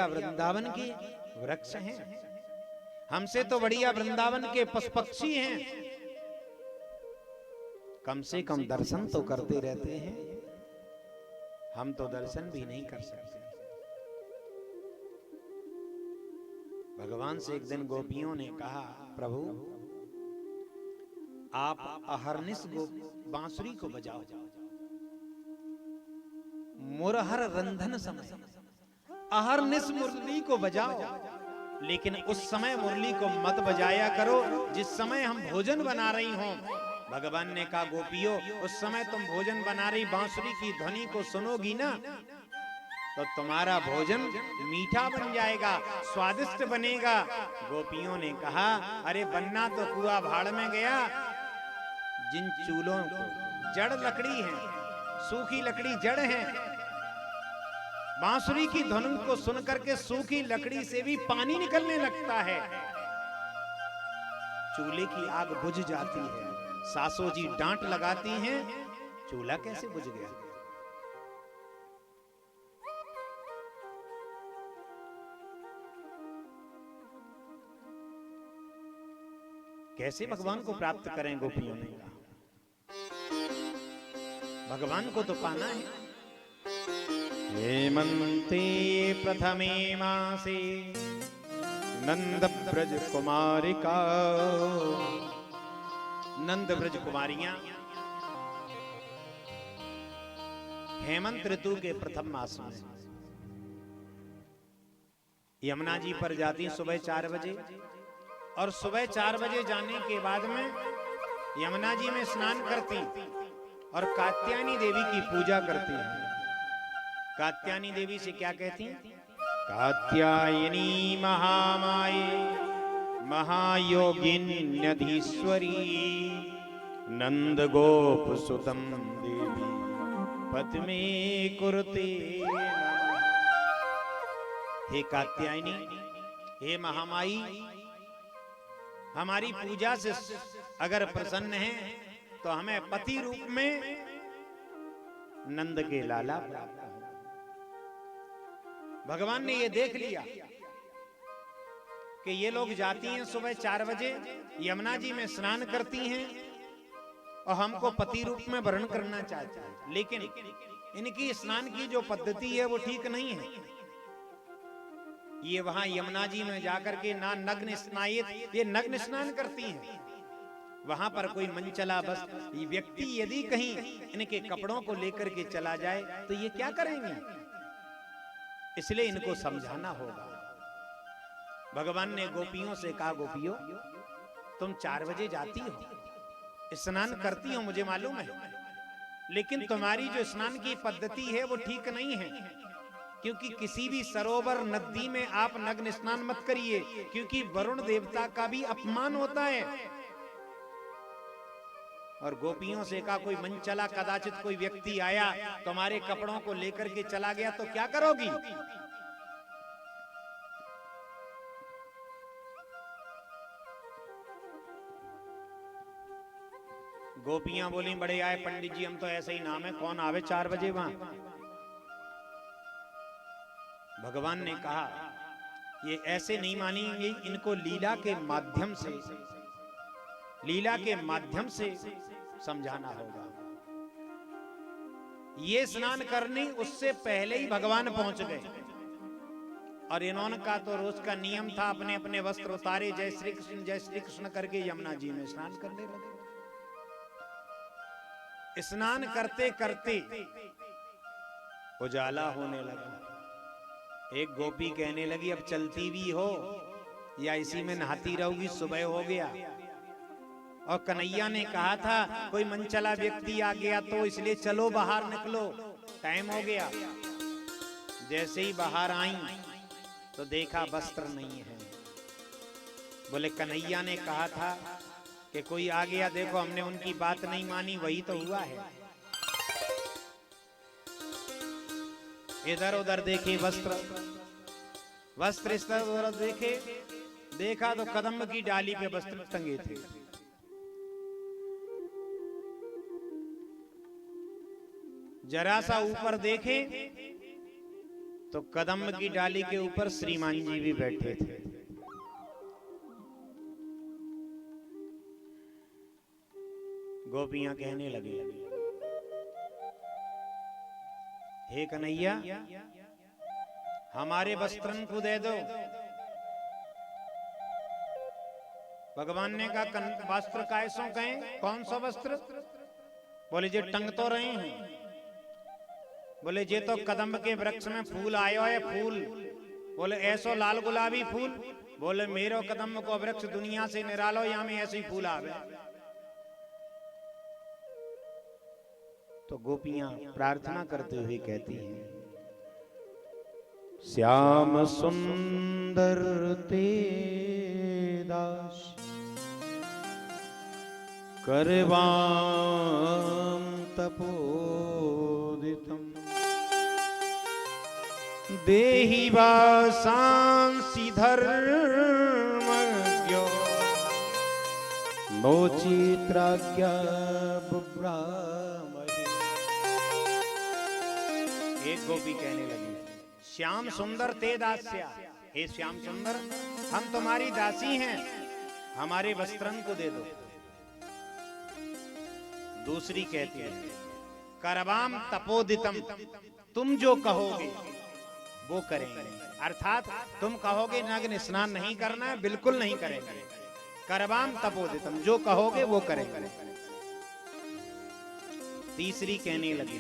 वृंदावन के वृक्ष हैं, हमसे तो बढ़िया वृंदावन के पशु पक्षी हैं। कम से कम दर्शन तो करते रहते हैं, हम तो दर्शन भी नहीं कर सकते। भगवान से एक दिन गोपियों ने कहा, प्रभु आप अहर्निश बांसुरी को बजाओ, मुरहर रंधन समय अहर्निश मुरली को बजाओ, लेकिन उस समय मुरली को मत बजाया करो जिस समय हम भोजन बना रही हों। भगवान ने कहा, गोपियों उस समय तुम भोजन बना रही बांसुरी की ध्वनि को सुनोगी ना, तो तुम्हारा भोजन मीठा बन जाएगा, स्वादिष्ट बनेगा। गोपियों ने कहा, अरे बनना तो कुआ भाड़ में गया, जिन चूल्हों को जड़ लकड़ी है, सूखी लकड़ी जड़ है, बांसुरी की धुन को सुन करके सूखी लकड़ी से भी पानी निकलने लगता है, चूल्हे की आग बुझ जाती है। सासू जी डांट लगाती हैं, चूल्हा कैसे बुझ गया? कैसे भगवान को प्राप्त करें? गोपियों ने कहा, भगवान को तो पाना है। हेमंते प्रथमे मासे नंद ब्रज कुमारिका, नंद ब्रज कुमारियां हेमंत ऋतु के प्रथम मास में यमुना जी पर जाती सुबह 4 बजे, और सुबह 4 बजे जाने के बाद में यमुना जी में स्नान करती और कात्यायनी देवी की पूजा करती हैं। कात्यायनी देवी से क्या कहती? कात्यायनी महामाये महायोगिन्यधीश्वरी नंद गोप सुतम देवी पद्मे कुरुते नमः। हे कात्यायनी, हे महामाई, हमारी पूजा से अगर प्रसन्न है तो हमें पति रूप में नंद के लाला प्राप्त हो। भगवान ने ये देख लिया कि ये लोग जाती हैं सुबह 4 बजे, यमुना जी में स्नान करती हैं और हमको पति रूप में वर्ण करना चाहती हैं, लेकिन इनकी स्नान की जो पद्धति है वो ठीक नहीं है। ये वहां यमुना जी में जाकर के ना नग्न स्नायित, ये नग्न स्नान करती हैं। वहां पर कोई मनचला बस व्यक्ति यदि कहीं इनके कपड़ों को लेकर के चला जाए तो ये क्या करेंगे? इसलिए इनको समझाना होगा। भगवान ने गोपियों से कहा, गोपियों तुम 4 बजे जाती हो, स्नान करती हो, मुझे मालूम है, लेकिन तुम्हारी जो स्नान की पद्धति है वो ठीक नहीं है, क्योंकि किसी भी सरोवर नदी में आप नग्न स्नान मत करिए, क्योंकि वरुण देवता का भी अपमान होता है। और गोपियों से कहा, कोई मनचला कदाचित कोई व्यक्ति आया तुम्हारे कपड़ों को लेकर के चला गया तो क्या करोगी? गोपियां बोली, बड़े आए पंडित जी, हम तो ऐसे ही नाम है, कौन आवे 4 बजे वहां? भगवान ने कहा, ये ऐसे नहीं मानेंगे, इनको लीला के माध्यम से समझाना होगा। ये स्नान करने उससे पहले ही भगवान पहुंच गए, और इन्होंने का तो रोज का नियम था, अपने अपने वस्त्र उतारे, जय श्री कृष्ण करके यमुना जी में स्नान करने लगे। स्नान करते करते उजाला होने लगा। एक गोपी कहने लगी, अब चलती भी हो या इसी में नहाती रहोगी, सुबह हो गया। और कन्हैया ने कहा था कोई मनचला व्यक्ति आ गया तो इसलिए चलो बाहर निकलो, टाइम हो गया। जैसे ही बाहर आई तो देखा वस्त्र नहीं है। बोले कन्हैया ने कहा था कि कोई आ गया, देखो हमने उनकी बात नहीं मानी, वही तो हुआ है। इधर उधर देखे वस्त्र इधर उधर देखे, देखा तो कदम्ब की डाली पे वस्त्र टंगे थे। जरा सा ऊपर देखे तो कदम की डाली के ऊपर श्रीमान जी भी बैठे थे। गोपियां कहने लगी, हे कन्हैया, हमारे वस्त्रन को दे दो। भगवान ने कहा, वस्त्र कैसों कहें, कौन सा वस्त्र? बोले जे टंग तो रहे हैं। बोले जे तो कदम्ब के वृक्ष में फूल आयो है, फूल। बोले ऐसो लाल गुलाबी फूल? बोले मेरो कदम्ब को वृक्ष दुनिया से निरालो, यहाँ में ऐसे ही फूल आवे। तो गोपियां प्रार्थना करते हुए कहती हैं, श्याम सुंदर ते दास करवाम तपोदितम देहि वासांसि धर्मज्ञो नोचित्राज्ञा बुभ्रामहि। एक गोपी कहने लगी, श्याम सुंदर ते दास्या, हे श्याम सुंदर, हम तुम्हारी दासी हैं, हमारे वस्त्रन को दे दो। दूसरी कहती है, करवाम तपोदितम, तुम जो कहोगे वो करेंगे। अर्थात तुम कहोगे नग्न स्नान नहीं करना है, बिल्कुल नहीं करेंगे। करवाम तपोदितम, जो कहोगे वो करेंगे। तीसरी कहने लगी,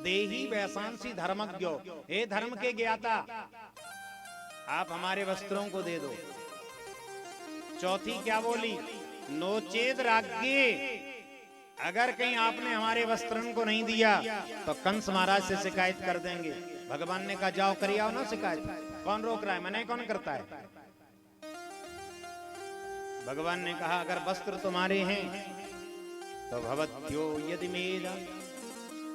देहि वैसांसी धर्मज्ञो, हे धर्म के ज्ञाता, आप हमारे वस्त्रों को दे दो। चौथी क्या बोली, नोचेद राज्ञे, अगर कहीं आपने हमारे वस्त्रन को नहीं दिया तो कंस महाराज से शिकायत कर देंगे। भगवान ने कहा, जाओ करिए आओ ना शिकायत, कौन रोक रहा है, मना कौन करता है। भगवान ने कहा, अगर वस्त्र तुम्हारे हैं तो भवत्यो यदि मेरा,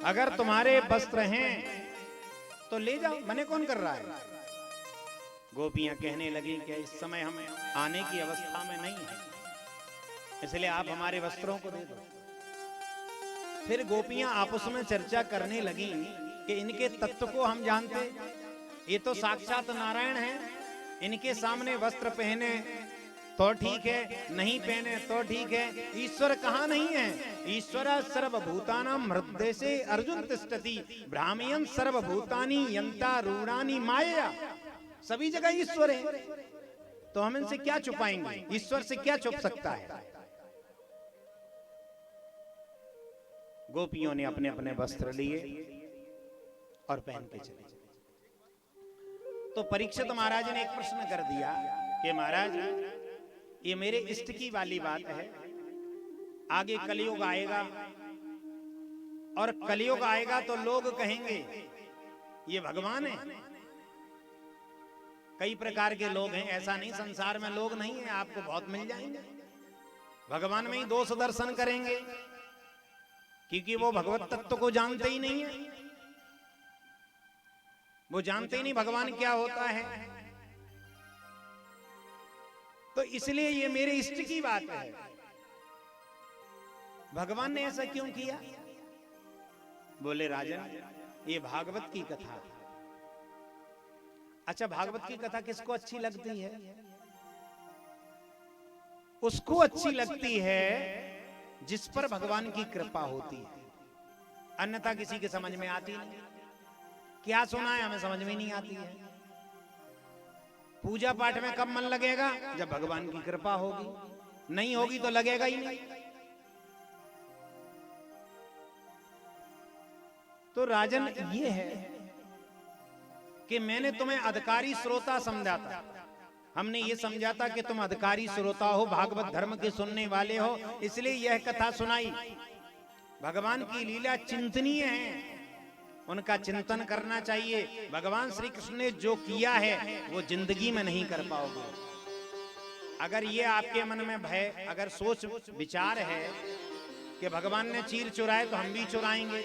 अगर तुम्हारे वस्त्र हैं तो ले जाओ, मने कौन कर रहा है। गोपियां कहने लगी कि इस समय हम आने की अवस्था में नहीं है, इसलिए आप हमारे वस्त्रों को दे दो। फिर गोपियां आपस में चर्चा करने लगी कि इनके तत्व को हम जानते, ये तो साक्षात नारायण हैं, इनके सामने वस्त्र पहने तो ठीक है, नहीं पहने तो ठीक है। ईश्वर कहाँ नहीं है? ईश्वर सर्वभूतानां हृदय से अर्जुन तिष्ठति भ्रामयन् सर्वभूतानि यंता रूढ़ानि माया। सभी जगह ईश्वर है, तो हम इनसे क्या छुपाएंगे, ईश्वर से क्या छुप सकता है। गोपियों ने अपने अपने वस्त्र लिए और पहन के चले। तो परीक्षित महाराज ने एक प्रश्न कर दिया कि महाराज, ये मेरे इष्ट की वाली बात है, आगे कलयुग आएगा और कलयुग आएगा तो लोग कहेंगे ये भगवान है। कई प्रकार के लोग हैं, ऐसा नहीं संसार में लोग नहीं है, आपको बहुत मिल जाएंगे। भगवान में ही दोष दर्शन करेंगे, क्योंकि वो भगवत तत्व को जानते ही नहीं है, वो जानते ही नहीं भगवान क्या होता है। तो इसलिए ये मेरे इष्ट की बात है, भगवान ने ऐसा क्यों किया। बोले राजन, ये भागवत की कथा। अच्छा, भागवत की कथा किसको अच्छी लगती है? उसको अच्छी लगती है जिस पर भगवान की कृपा होती है, अन्यथा किसी के समझ में आती नहीं। क्या सुना है हमें समझ में नहीं आती है। पूजा पाठ में कब मन लगेगा? जब भगवान की कृपा होगी, नहीं होगी तो लगेगा ही नहीं। तो राजन ये है कि मैंने तुम्हें अधिकारी श्रोता समझा था, हमने ये समझा था कि तुम अधिकारी श्रोता हो, भागवत धर्म के सुनने वाले हो, इसलिए यह कथा सुनाई। भगवान की लीला चिंतनीय है, उनका चिंतन करना चाहिए। भगवान श्री कृष्ण ने जो किया है वो जिंदगी में नहीं कर पाओगे। अगर ये आपके मन में भय, अगर सोच विचार है कि भगवान ने चीर चुराए तो हम भी चुराएंगे,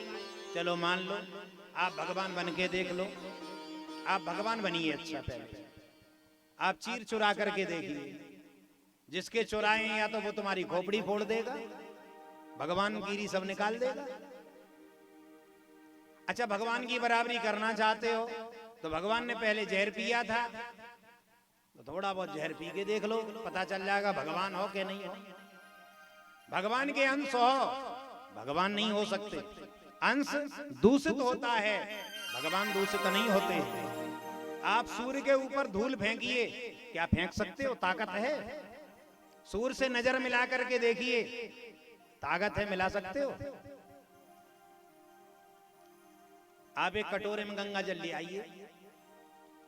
चलो मान लो, आप भगवान बन के देख लो। आप भगवान बनिए, अच्छा पहले आप चीर चुरा करके देखिए, जिसके चुराए या तो वो तुम्हारी खोपड़ी फोड़ देगा, भगवान गिरी सब निकाल देगा। अच्छा, भगवान की बराबरी करना चाहते हो तो भगवान ने पहले जहर पिया था, तो थोड़ा बहुत जहर पी के देख लो, पता चल जाएगा भगवान हो कि नहीं हो। भगवान के अंश हो, भगवान नहीं हो सकते। अंश दूषित होता है, भगवान दूषित नहीं होते। आप सूर्य के ऊपर धूल फेंकिए, क्या फेंक सकते हो? ताकत है? सूर्य से नजर मिला करके देखिए, ताकत है, मिला सकते हो? आप एक कटोरे में गंगा जल ले आइए,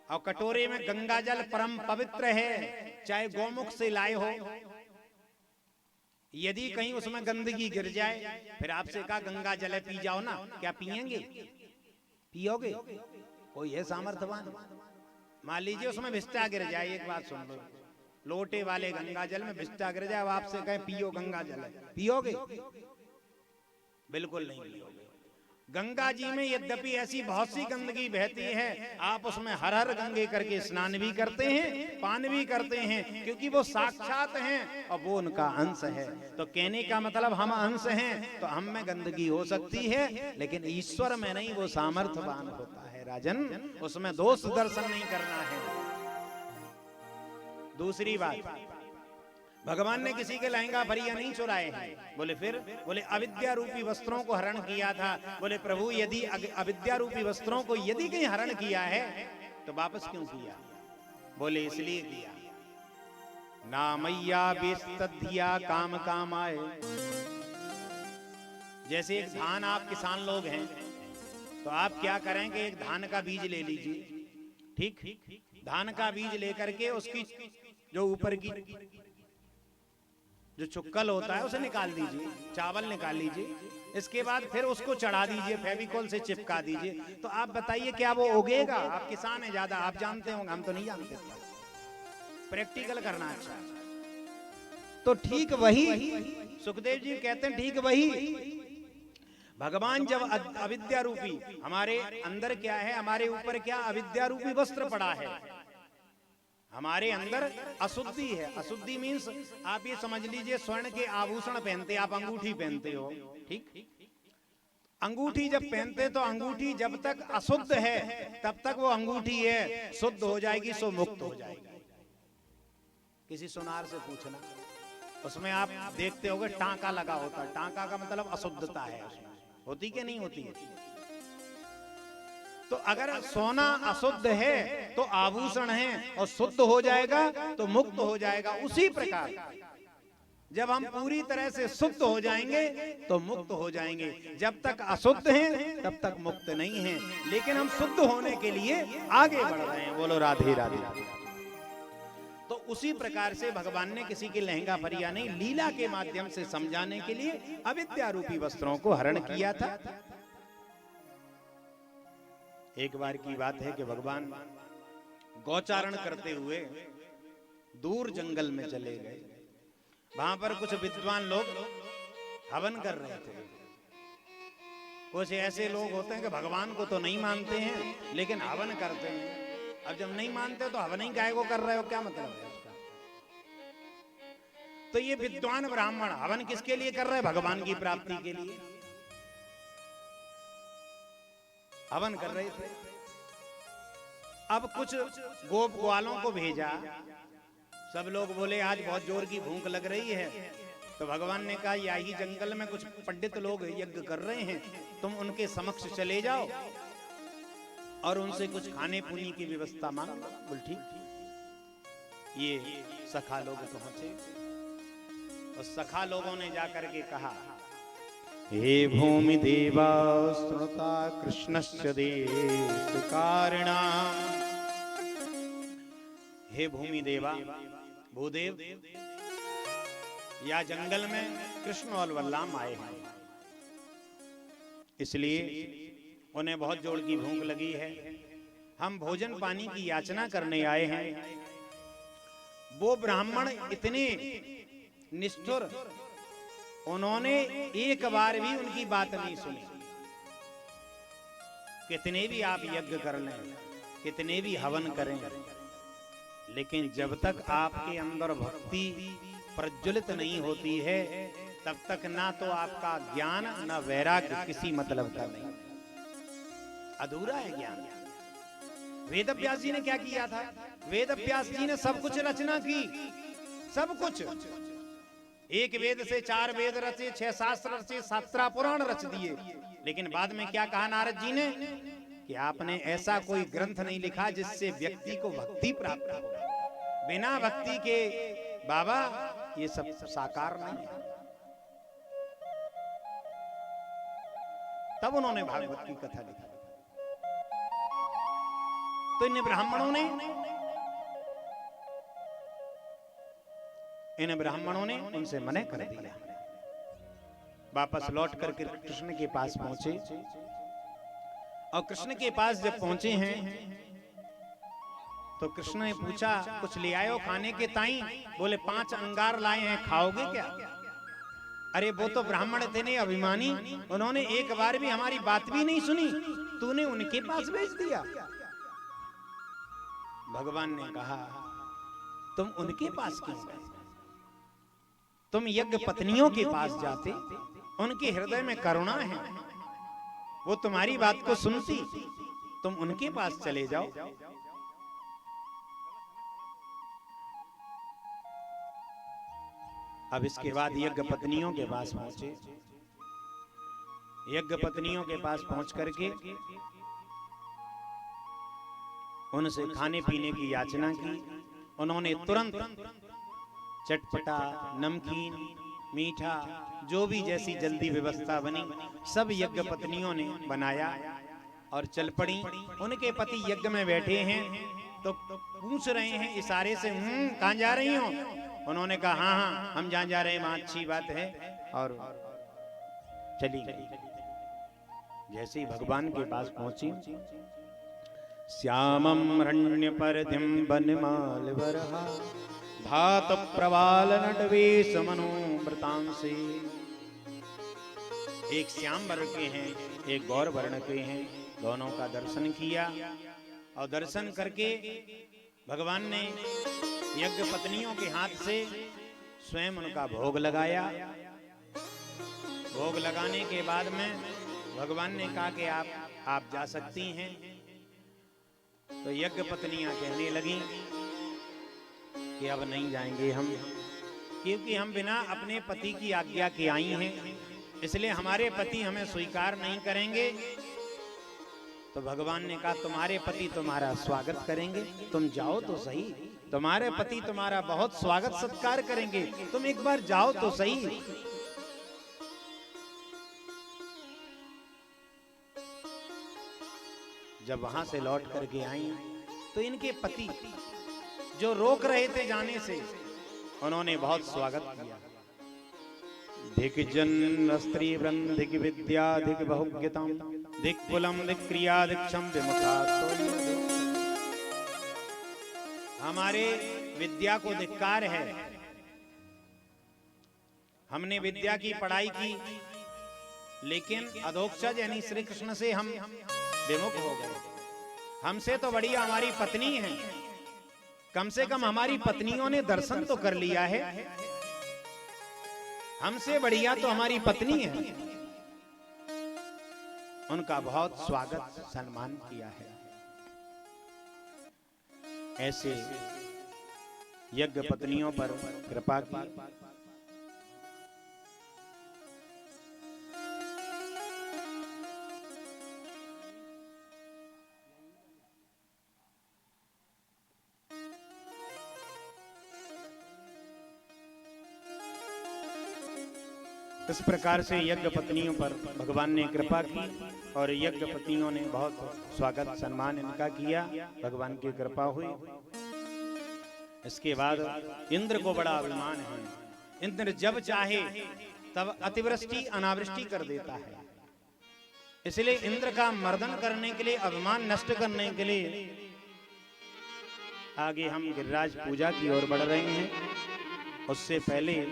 और कटोरे में गंगा जल परम पवित्र है, चाहे गौमुख से लाए हो। यदि कहीं उसमें गंदगी गिर जाए, फिर आपसे कहा गंगा जल पी जाओ ना, क्या पिएंगे? पियोगे? कोई है सामर्थ्यवान? मान लीजिए उसमें विष्टा गिर जाए, एक बात सुन लो, लोटे वाले गंगा जल में विष्टा गिर जाए, आपसे कहे पियो गंगा जल, पियोगे? बिल्कुल नहीं पियोगे। गंगा जी में यद्यपि ऐसी बहुत सी गंदगी बहती है, आप उसमें हर हर गंगे करके स्नान भी करते हैं, पान भी करते हैं, क्योंकि वो साक्षात हैं और वो उनका अंश है। तो कहने का मतलब हम अंश हैं, तो हम में गंदगी हो सकती है, लेकिन ईश्वर में नहीं, वो सामर्थ्यवान होता है राजन, उसमें दोष दर्शन नहीं करना है। दूसरी बात, भगवान ने किसी के लहंगा फरिया नहीं चुराए हैं। बोले फिर? बोले अविद्या रूपी वस्त्रों को हरण किया था। बोले प्रभु यदि अविद्या रूपी वस्त्रों को यदि कहीं हरण किया है, तो वापस क्यों किया? बोले इसलिए किया, नामैया बेस्तधिया काम काम आए। जैसे एक धान, आप किसान लोग हैं, तो आप क्या करेंगे, एक धान का बीज ले लीजिए, ठीक? धान का बीज लेकर के उसकी जो ऊपर की जो चुक्कल होता है उसे निकाल दीजिए, चावल निकाल लीजिए, इसके बाद फिर उसको चढ़ा दीजिए, फेविकोल से चिपका दीजिए। तो आप बताइए क्या वो उगेगा? आप किसान हैं ज्यादा, आप जानते होंगे, हम तो नहीं जानते। प्रैक्टिकल करना अच्छा। तो ठीक वही सुखदेव जी कहते हैं, ठीक वही भगवान जब अविद्या रूपी, हमारे अंदर क्या है, हमारे ऊपर क्या अविद्या रूपी वस्त्र पड़ा है, हमारे अंदर अशुद्धि है। अशुद्धि मीन्स आप ये समझ लीजिए, स्वर्ण के आभूषण पहनते, आप अंगूठी पहनते हो, ठीक? अंगूठी जब पहनते तो अंगूठी जब तक अशुद्ध है तब तक वो अंगूठी है, शुद्ध हो जाएगी सो मुक्त हो जाएगी। किसी सुनार से पूछना, उसमें आप देखते होगे टांका लगा होता है, टांका का मतलब अशुद्धता है, उसमें होती कि नहीं होती है? तो अगर सोना अशुद्ध है तो आभूषण है, और शुद्ध हो जाएगा तो मुक्त हो जाएगा। उसी प्रकार जब हम पूरी तरह से शुद्ध हो जाएंगे तो मुक्त हो जाएंगे। जब तक अशुद्ध हैं तब तक मुक्त नहीं हैं, लेकिन हम शुद्ध होने के लिए आगे बढ़ रहे हैं। बोलो राधे राधे। तो उसी प्रकार से भगवान ने किसी के लहंगा फरिया नहीं, लीला के माध्यम से समझाने के लिए अविद्या रूपी वस्त्रों को हरण किया था। एक बार की बात है कि भगवान गौचारण करते हुए दूर जंगल में चले गए। वहां पर कुछ विद्वान लोग हवन कर रहे थे। कुछ ऐसे लोग होते हैं कि भगवान को तो नहीं मानते हैं लेकिन हवन करते हैं। अब जब नहीं मानते तो हवन ही गाय को कर रहे हो, क्या मतलब है उसका? तो ये विद्वान ब्राह्मण हवन किसके लिए कर रहे हैं? भगवान की प्राप्ति के लिए हवन कर रहे थे। अब कुछ गोप ग्वालों को भेजा, सब लोग बोले आज बहुत जोर की भूख लग रही है। तो भगवान ने कहा यही जंगल में कुछ पंडित लोग यज्ञ कर रहे हैं, तुम उनके समक्ष चले जाओ और उनसे कुछ खाने पीने की व्यवस्था मांगो। बोल ठीक। ये सखा लोग पहुंचे और सखा लोगों ने जाकर के कहा, हे भूमि देवा श्रुता कृष्णस्य देश कारणा। हे भूमि देवा, भूदेव, या जंगल में कृष्ण और बलराम आए हैं, इसलिए उन्हें बहुत जोर की भूख लगी है। हम भोजन पानी की याचना करने आए हैं। वो ब्राह्मण इतने निष्ठुर, उन्होंने एक बार भी उनकी बात नहीं सुनी। कितने भी आप यज्ञ कर लें, कितने भी हवन करें, लेकिन जब तक आपके अंदर भक्ति प्रज्वलित नहीं होती है तब तक ना तो आपका ज्ञान ना वैराग्य किसी मतलब का नहीं, अधूरा है ज्ञान। वेद व्यास जी ने क्या किया था? वेद व्यास जी ने सब कुछ रचना की, सब कुछ। एक वेद से 4 वेद रचे, 6 शास्त्र रचे, 17 पुराण रच दिए। लेकिन बाद में क्या कहा नारद जी ने कि आपने ऐसा कोई ग्रंथ नहीं लिखा जिससे व्यक्ति को भक्ति प्राप्त हो। बिना भक्ति के बाबा ये सब साकार नहीं है। तब उन्होंने भागवत की कथा लिखी। तो इन ब्राह्मणों ने उनसे मना कर दिया। वापस लौट करके कृष्ण के पास पहुंचे, और कृष्ण के पास जब पहुंचे हैं तो कृष्ण ने पूछा, कुछ ले आयो खाने के ताई? बोले 5 अंगार लाए हैं, खाओगे क्या? अरे वो तो ब्राह्मण थे ने अभिमानी, उन्होंने एक बार भी हमारी बात भी नहीं सुनी, तूने उनके पास भेज दिया। भगवान ने कहा, तुम उनके पास क्यों गए? तुम यज्ञ पत्नियों के पास जाते, उनके हृदय में करुणा है, वो तुम्हारी बात को सुनती, तुम उनके पास चले जाओ। अब इसके बाद यज्ञ पत्नियों के पास पहुंचे। यज्ञ पत्नियों के पास पहुंच करके उनसे खाने पीने की याचना की। उन्होंने तुरंत चटपटा, नमकीन, मीठा, जो भी जैसी जल्दी व्यवस्था बनी सब यज्ञ पत्नियों ने बनाया और चल पड़ी। उनके पति यज्ञ में बैठे हैं तो पूछ रहे हैं इशारे से, कहां जा रही हो? उन्होंने कहा, हाँ हाँ हम जहां जा रहे हैं वहां अच्छी बात है, और चली गई। जैसे ही भगवान के पास पहुंची, श्यामम रण्य परधिम वनमाल वरहा भात प्रवाल नटवेश मनोमृतांसे। एक श्याम वर्ण के हैं, एक गौर वर्ण के हैं, दोनों का दर्शन किया। और दर्शन करके भगवान ने यज्ञ पत्नियों के हाथ से स्वयं उनका भोग लगाया। भोग लगाने के बाद में भगवान ने कहा कि आप जा सकती हैं। तो यज्ञ पत्नियां कहने लगी कि अब नहीं जाएंगे हम, क्योंकि हम बिना अपने पति की आज्ञा के आई हैं, इसलिए हमारे पति हमें स्वीकार नहीं करेंगे। तो भगवान ने कहा, तुम्हारे पति तुम्हारा स्वागत करेंगे, तुम जाओ तो सही। तुम्हारे पति तुम्हारा बहुत स्वागत सत्कार करेंगे, तुम एक बार जाओ तो सही। जब वहां से लौट करके आई तो इनके पति जो रोक रहे थे जाने से, उन्होंने बहुत स्वागत किया। धिक जन स्त्री वृंधिक विद्या धिक बहुज्ञतम धिक कुलम धिक क्रिया धिक क्षम विमुखा। हमारे विद्या को धिक्कार है, हमने विद्या की पढ़ाई की, लेकिन अधोक्षज यानी श्री कृष्ण से हम विमुख हो गए। हमसे तो बढ़िया हमारी पत्नी है, कम से कम हमारी पत्नियों ने दर्शन तो कर लिया है, हमसे बढ़िया तो हमारी पत्नी है। उनका बहुत स्वागत सम्मान किया है। ऐसे यज्ञ पत्नियों पर कृपा की। इस प्रकार से यज्ञ पत्नियों पर भगवान ने कृपा की और यज्ञ पत्नियों ने बहुत स्वागत सम्मान इनका किया, भगवान की कृपा हुई। इसके बाद इंद्र को बड़ा अभिमान है। इंद्र जब चाहे तब अतिवृष्टि अनावृष्टि कर देता है। इसलिए इंद्र का मर्दन करने के लिए, अभिमान नष्ट करने के लिए आगे हम गिरिराज पूजा की ओर बढ़ रहे हैं। उससे पहले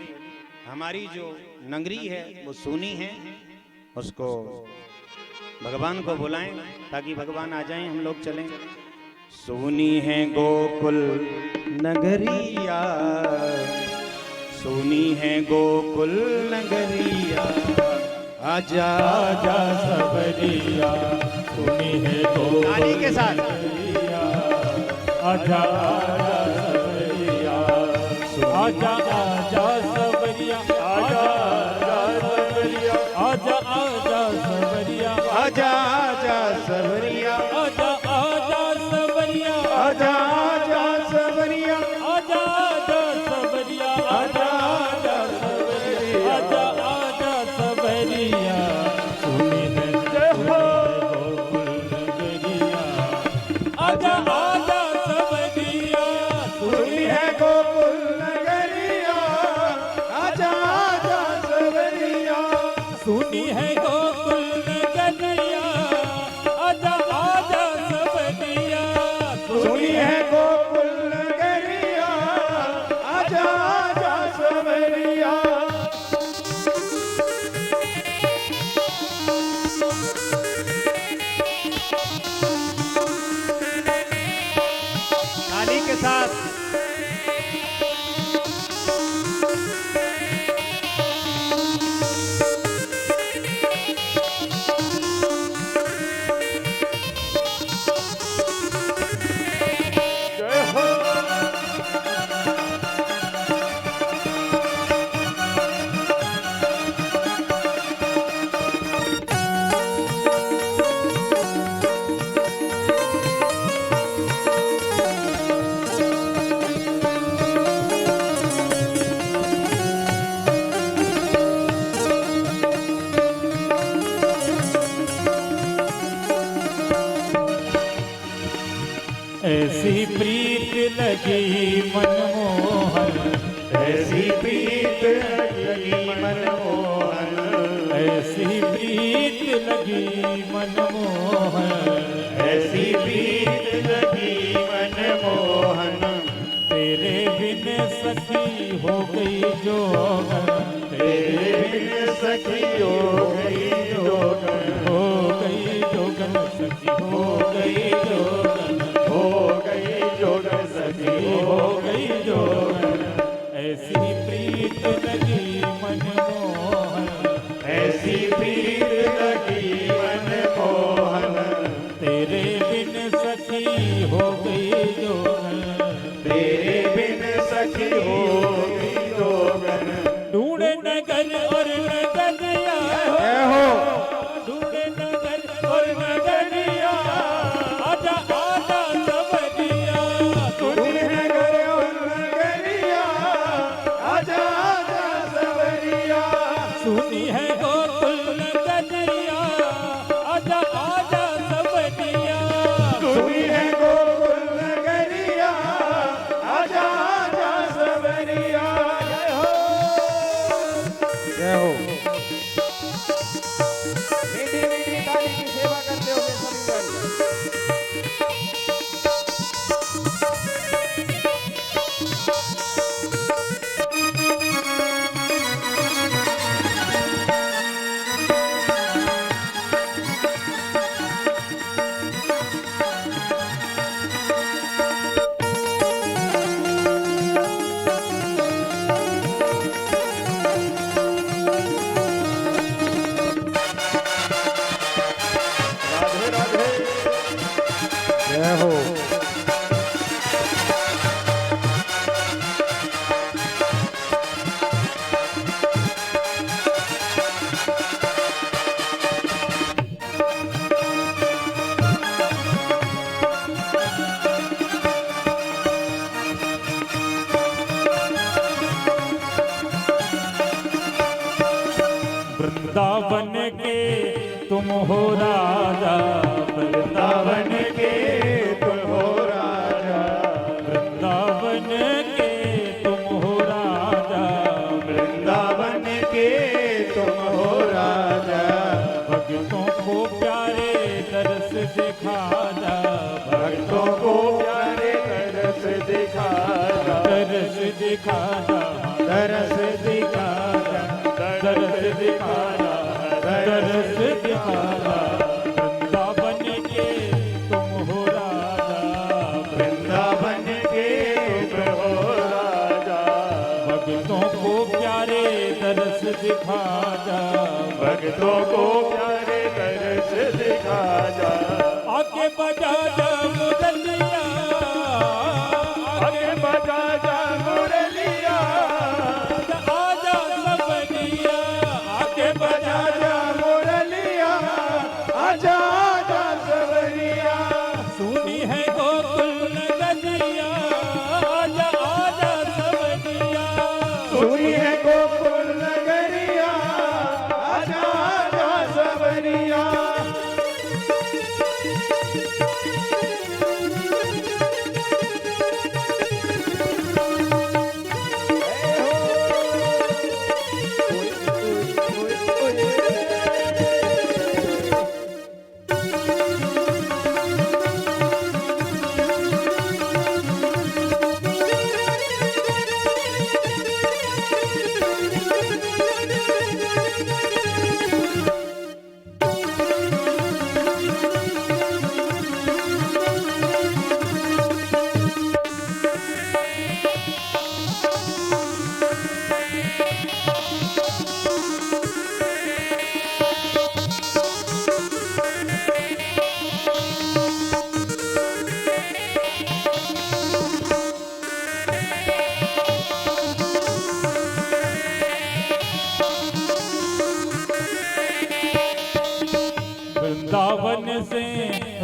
हमारी जो नगरी है वो सूनी है, उसको भगवान को बुलाएं ताकि भगवान आ जाएं, हम लोग चलें। सूनी है गोकुल नगरिया, सूनी है गोकुल नगरिया, आजा आजा सबरिया, सूनी है गोकुल के साथ आजा आजा सवरिया, आजा आजा सवरिया, आजा आजा सवरिया, आजा आजा सवरिया, आजा आजा सवरिया, आजा आजा सवरिया, आजा आजा सवरिया, आजा आजा सवरिया, आजा आजा सवरिया, आजा आजा सवरिया, सुनी है जय हो गोकुल नगरिया, आजा आजा सवरिया, सुनी है गोकुल नगरिया, आजा आजा सवरिया, सुनी है गोकुल नगरिया, आजा आजा सवरिया, सुनी है गोकुल नगरिया, आजा आजा सवरिया। ताली के साथ जय हो ऐसी प्रीत लगी मनमोहन, ऐसी प्रीत लगी मनमोहन, ऐसी प्रीत लगी मनमोहन, ऐसी प्रीत लगी मनमोहन, तेरे बिन सखी हो गई जोगन, तेरे बिन सखी हो गई जोगन, हो गई जोगन सखी हो गई जोगन, हो गई जोगन सखी हो गई जोगन, ऐसी प्रीत लगी मनमोहन, ऐसी प्रीत लगी मनमोहन, तेरे बिन सखी हो गई जोगन, तेरे बिन सखी हो गई जोगन। ढूंढे नगर और नगरिया, जय हो ढूंढे नगर और नगरिया, आजा आजा सवरिया, ढूंढे नगर और नगरिया, आजा आजा सवरिया, सुनी है गोकुल नगरिया, आजा आजा सवरिया, सुनी है गोकुल नगरिया, आजा आजा सवरिया। जय हो जय हो। मीठी मीठी ताली की सेवा करते हुए सभी भाई। राधे राधे जय हो। वृंदावन के तुम हो राजा, वृंदावन के तुम हो राजा, वृंदावन के तुम हो राजा, वृंदावन के तुम हो राजा, भक्तों को प्यारे दर्श दिखा जा, भक्तों को प्यारे तरस दिखा जा, दर्श दिखा जा, तरस दिखा जा, दर्श दिखा जा, दर्श दिखा जा, वृंदावन के तुम हो राजा, वृंदावन के तुम हो राजा, भक्तों को प्यारे दर्श दिखा जा, भक्तों को प्यारे तरस दिखा जा, आके बजा जा मुरलिया,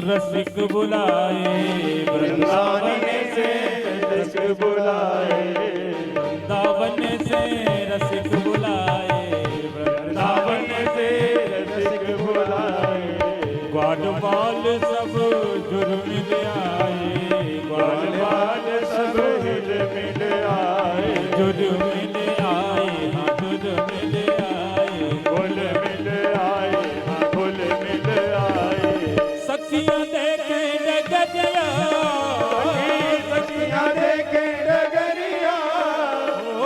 रसिक बुलाए वृंदावन से रसिक बुलाए, वृंदावन से रसिक बुलाए वृंदावन से रसिक बुलाए, ग्वाल बाल सब जुर्म ले आए ग्वाल बाल सब हिल मिल आए, जुर्म ले आए हाँ जुर्म ले आए घुल मिल आए, हाँ घुल मिल आए। सखियां देखे डगरिया सखियां देखे डगरिया, ओ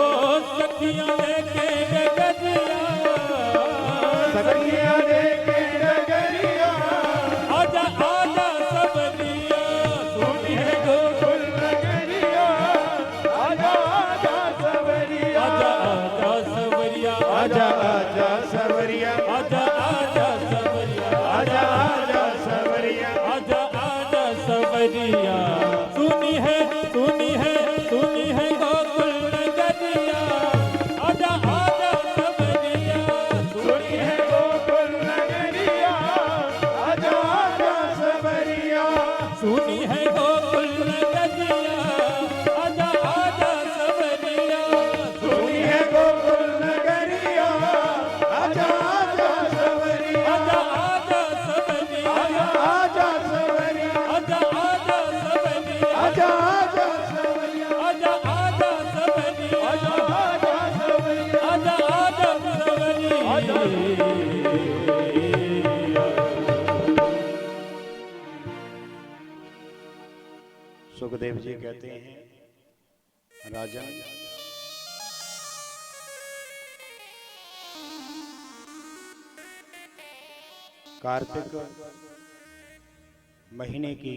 सखियां देखे डगरिया सखियां देखे डगरिया, आजा आजा सबरिया सुनी है गोकुल नगरिया, आजा आजा सवरिया, आजा आजा सबरिया आजा आजा सवरिया, आजा आजा सबरिया आजा आजा सवरिया, आजा आजा सबरिया सुनी है गोकुल नगरिया आजा आजा सबरिया सुनी है गोकुल नगरिया, आजा आजा सवरिया, सुनी है गोकुल नगरिया आजा आजा सबरिया सुनी है गोकुल नगरिया, आजा आजा सवरिया, आजा आजा सबरिया आजा आजा सवरिया, आजा आजा सबरिया आजा आजा सवरिया, आजा आजा सबरिया आजा आजा सवरिया, आजा आजा सबरिया सुखदेव जी कहते हैं राजन, कार्तिक महीने की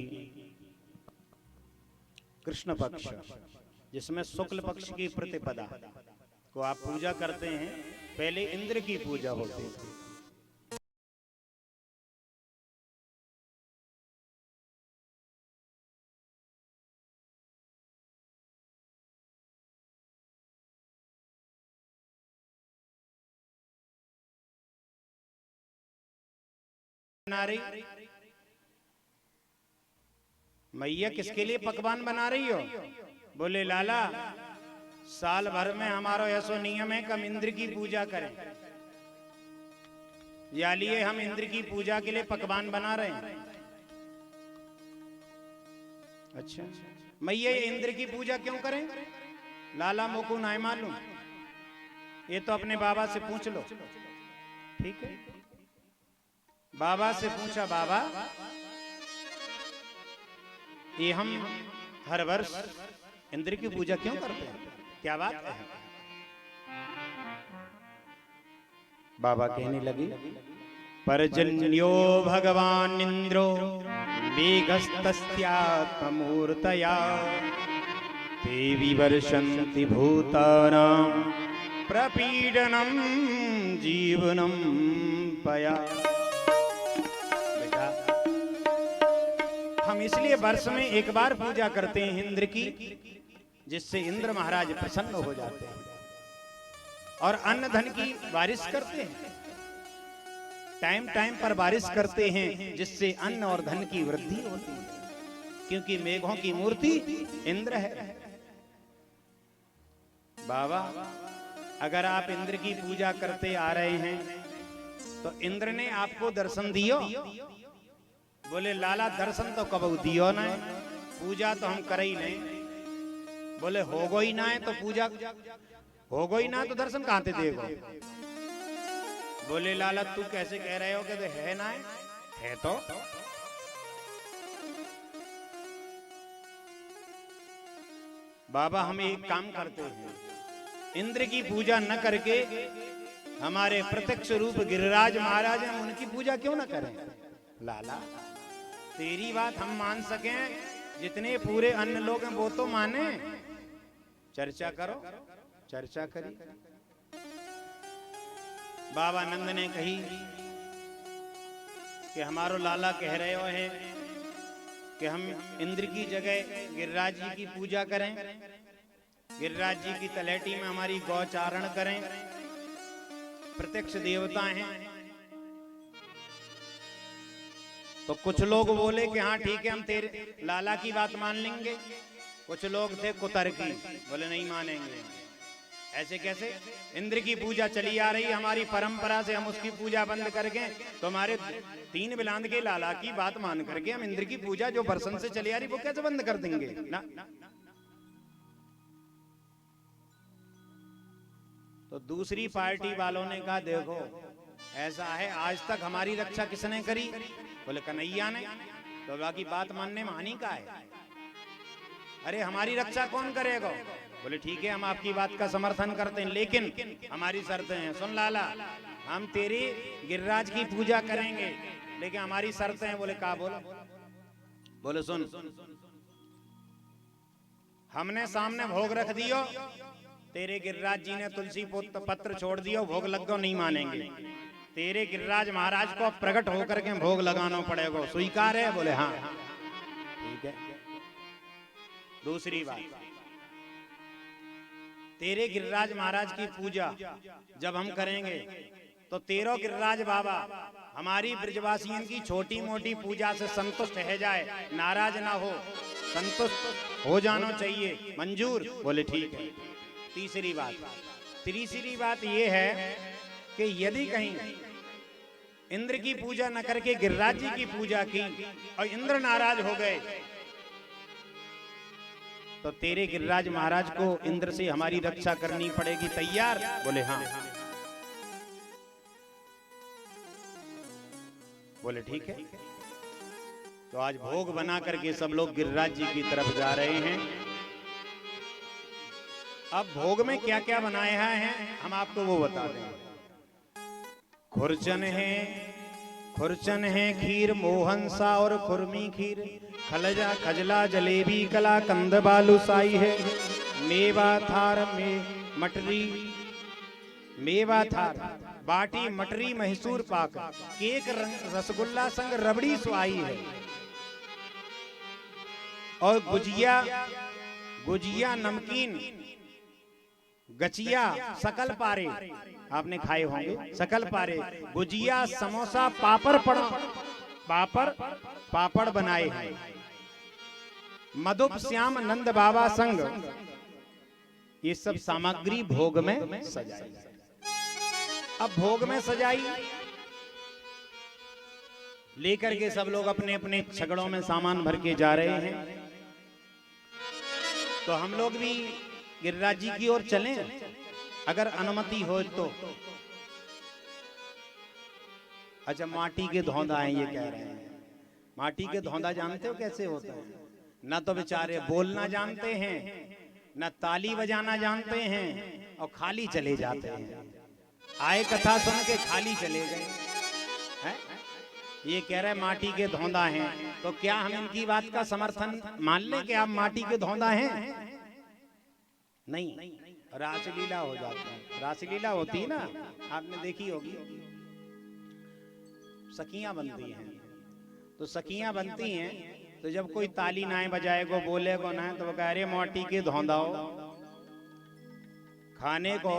कृष्ण पक्ष जिसमें शुक्ल पक्ष की प्रतिपदा को आप पूजा करते हैं, पहले इंद्र की पूजा होती है। बना रही मैया किसके लिए पकवान बना रही हो? बोले लाला, साल भर में हमारा ऐसा नियम है कि हम इंद्र की पूजा करें, या लिए हम इंद्र की पूजा के लिए पकवान बना रहे हैं। अच्छा, मैया ये इंद्र की पूजा क्यों करें? लाला मोको ना मालूम, ये तो अपने बाबा से पूछ लो। ठीक है, बाबा से पूछा, बाबा ये हम हर वर्ष इंद्र की पूजा क्यों करते हैं, क्या बात है? बाबा कहने लगे, परजन्यो भगवान इंद्रो वेगस्तस्यात्ममूर्तया ते विवर्षन्ति भूतानां प्रपीडनं जीवनं पया। हम इसलिए वर्ष में एक बार पूजा करते हैं इंद्र की, जिससे इंद्र महाराज प्रसन्न हो जाते हैं और अन्न धन की बारिश करते हैं, टाइम टाइम पर बारिश करते हैं, जिससे अन्न और धन की वृद्धि होती है, क्योंकि मेघों की मूर्ति इंद्र है। बाबा, अगर आप इंद्र की पूजा करते आ रहे हैं तो इंद्र ने आपको दर्शन दियो? बोले लाला, दर्शन तो कब दियो ना, पूजा तो हम करे ही नहीं। बोले हो गई ना है तो पूजा हो गई ना, तो दर्शन कहां से देगो? बोले लाला, तू कैसे कह रहे हो कि तो है ना है तो बाबा, हम एक काम करते हैं, इंद्र की पूजा न करके हमारे प्रत्यक्ष रूप गिरिराज महाराज हैं, उनकी पूजा क्यों न करें? लाला, तेरी बात हम मान सकें, जितने पूरे अन्य लोग हैं वो तो माने। चर्चा करो, चर्चा करी। बाबा नंद ने कही कि हमारो लाला कह रहे हो हैं कि हम इंद्र की जगह गिरिराज जी की पूजा करें, गिरिराज जी की तलहटी में हमारी गौचारण करें, प्रत्यक्ष देवता हैं। तो कुछ लोग बोले कि हाँ ठीक है, हम तेरे लाला की बात मान लेंगे। कुछ लोग थे कुतर्की, बोले नहीं मानेंगे। ऐसे कैसे? इंद्र की पूजा चली आ रही हमारी परंपरा से, हम उसकी पूजा बंद करके तुम्हारे 3 बिलांद के लाला की बात मान करके हम इंद्र की पूजा जो बरसन से चली आ रही वो कैसे बंद कर देंगे ना। तो दूसरी पार्टी वालों ने कहा देखो ऐसा है, आज तक हमारी रक्षा किसने करी? बोले कन्हैया ने। तो बाकी बात मानने में हानि का है? अरे हमारी रक्षा कौन करेगा? बोले ठीक है, हम आपकी बात का समर्थन करते हैं, लेकिन हमारी शर्तें हैं। सुन लाला, हम तेरी गिरिराज की पूजा करेंगे, लेकिन हमारी शर्तें हैं। बोले का? बोले सुन, हमने सामने भोग रख दियो, तेरे गिरिराज जी ने तुलसी पत्र छोड़ दियो, भोग लग गो, नहीं मानेंगे। तेरे गिरिराज महाराज को प्रकट होकर के भोग लगाना पड़ेगा, स्वीकार है? बोले हाँ ठीक है। दूसरी बात, तेरे गिरिराज महाराज की पूजा जब हम करेंगे तो तेरो गिरिराज बाबा हमारी ब्रजवासियों की छोटी मोटी पूजा से संतुष्ट है जाए, नाराज ना हो, संतुष्ट हो जाना चाहिए, मंजूर? बोले ठीक है। तीसरी बात ये है कि यदि कहीं इंद्र की पूजा न करके गिरिराज जी की पूजा की और इंद्र नाराज हो गए तो तेरे गिरिराज महाराज को इंद्र से हमारी रक्षा करनी पड़ेगी, तैयार? बोले हाँ। बोले ठीक है। तो आज भोग बना करके सब लोग गिरिराज जी की तरफ जा रहे हैं। अब भोग में क्या क्या बनाया है हम आपको वो बता दें। खुरचन है खीर, मोहन सा और खुरमी खीर, खलजा खजला जलेबी कला कंद बालूसाई है, मेवा थार में मटरी, मेवा थार बाटी मटरी मैसूर पाक, केक रसगुल्ला संग रबड़ी स्वाई है, और गुजिया नमकीन गचिया सकल पारे, आपने खाए होंगे सकल पारे, गुजिया समोसा पापड़ बनाए हैं, मधुप श्याम नंद बाबा संग, ये सब सामग्री भोग में सजाई। अब भोग में सजाई लेकर के सब लोग अपने अपने छगड़ों में सामान भर के जा रहे हैं। तो हम लोग भी गिरिराज जी की ओर चलें अगर अनुमति हो तो। अच्छा, माटी के धौंदा है ये कह रहे हैं। माटी के धौंदा जानते हो कैसे होता है? न तो बेचारे बोलना जानते हैं, न ताली बजाना जानते हैं, और खाली चले जाते हैं। आए कथा सुन के खाली चले गए हैं। ये कह रहे माटी के धौंदा हैं, तो क्या हम इनकी बात का समर्थन मान लें कि आप माटी के धौंदा हैं? नहीं, रासलीला हो जाता है। रासलीला होती है ना, आपने देखी होगी, सखियां बनती हैं। तो सखियां बनती हैं तो जब कोई ताली ना बजाएगो, बोलेगो ना, तो वो कह रहे माटी के धौंदा हो, खाने को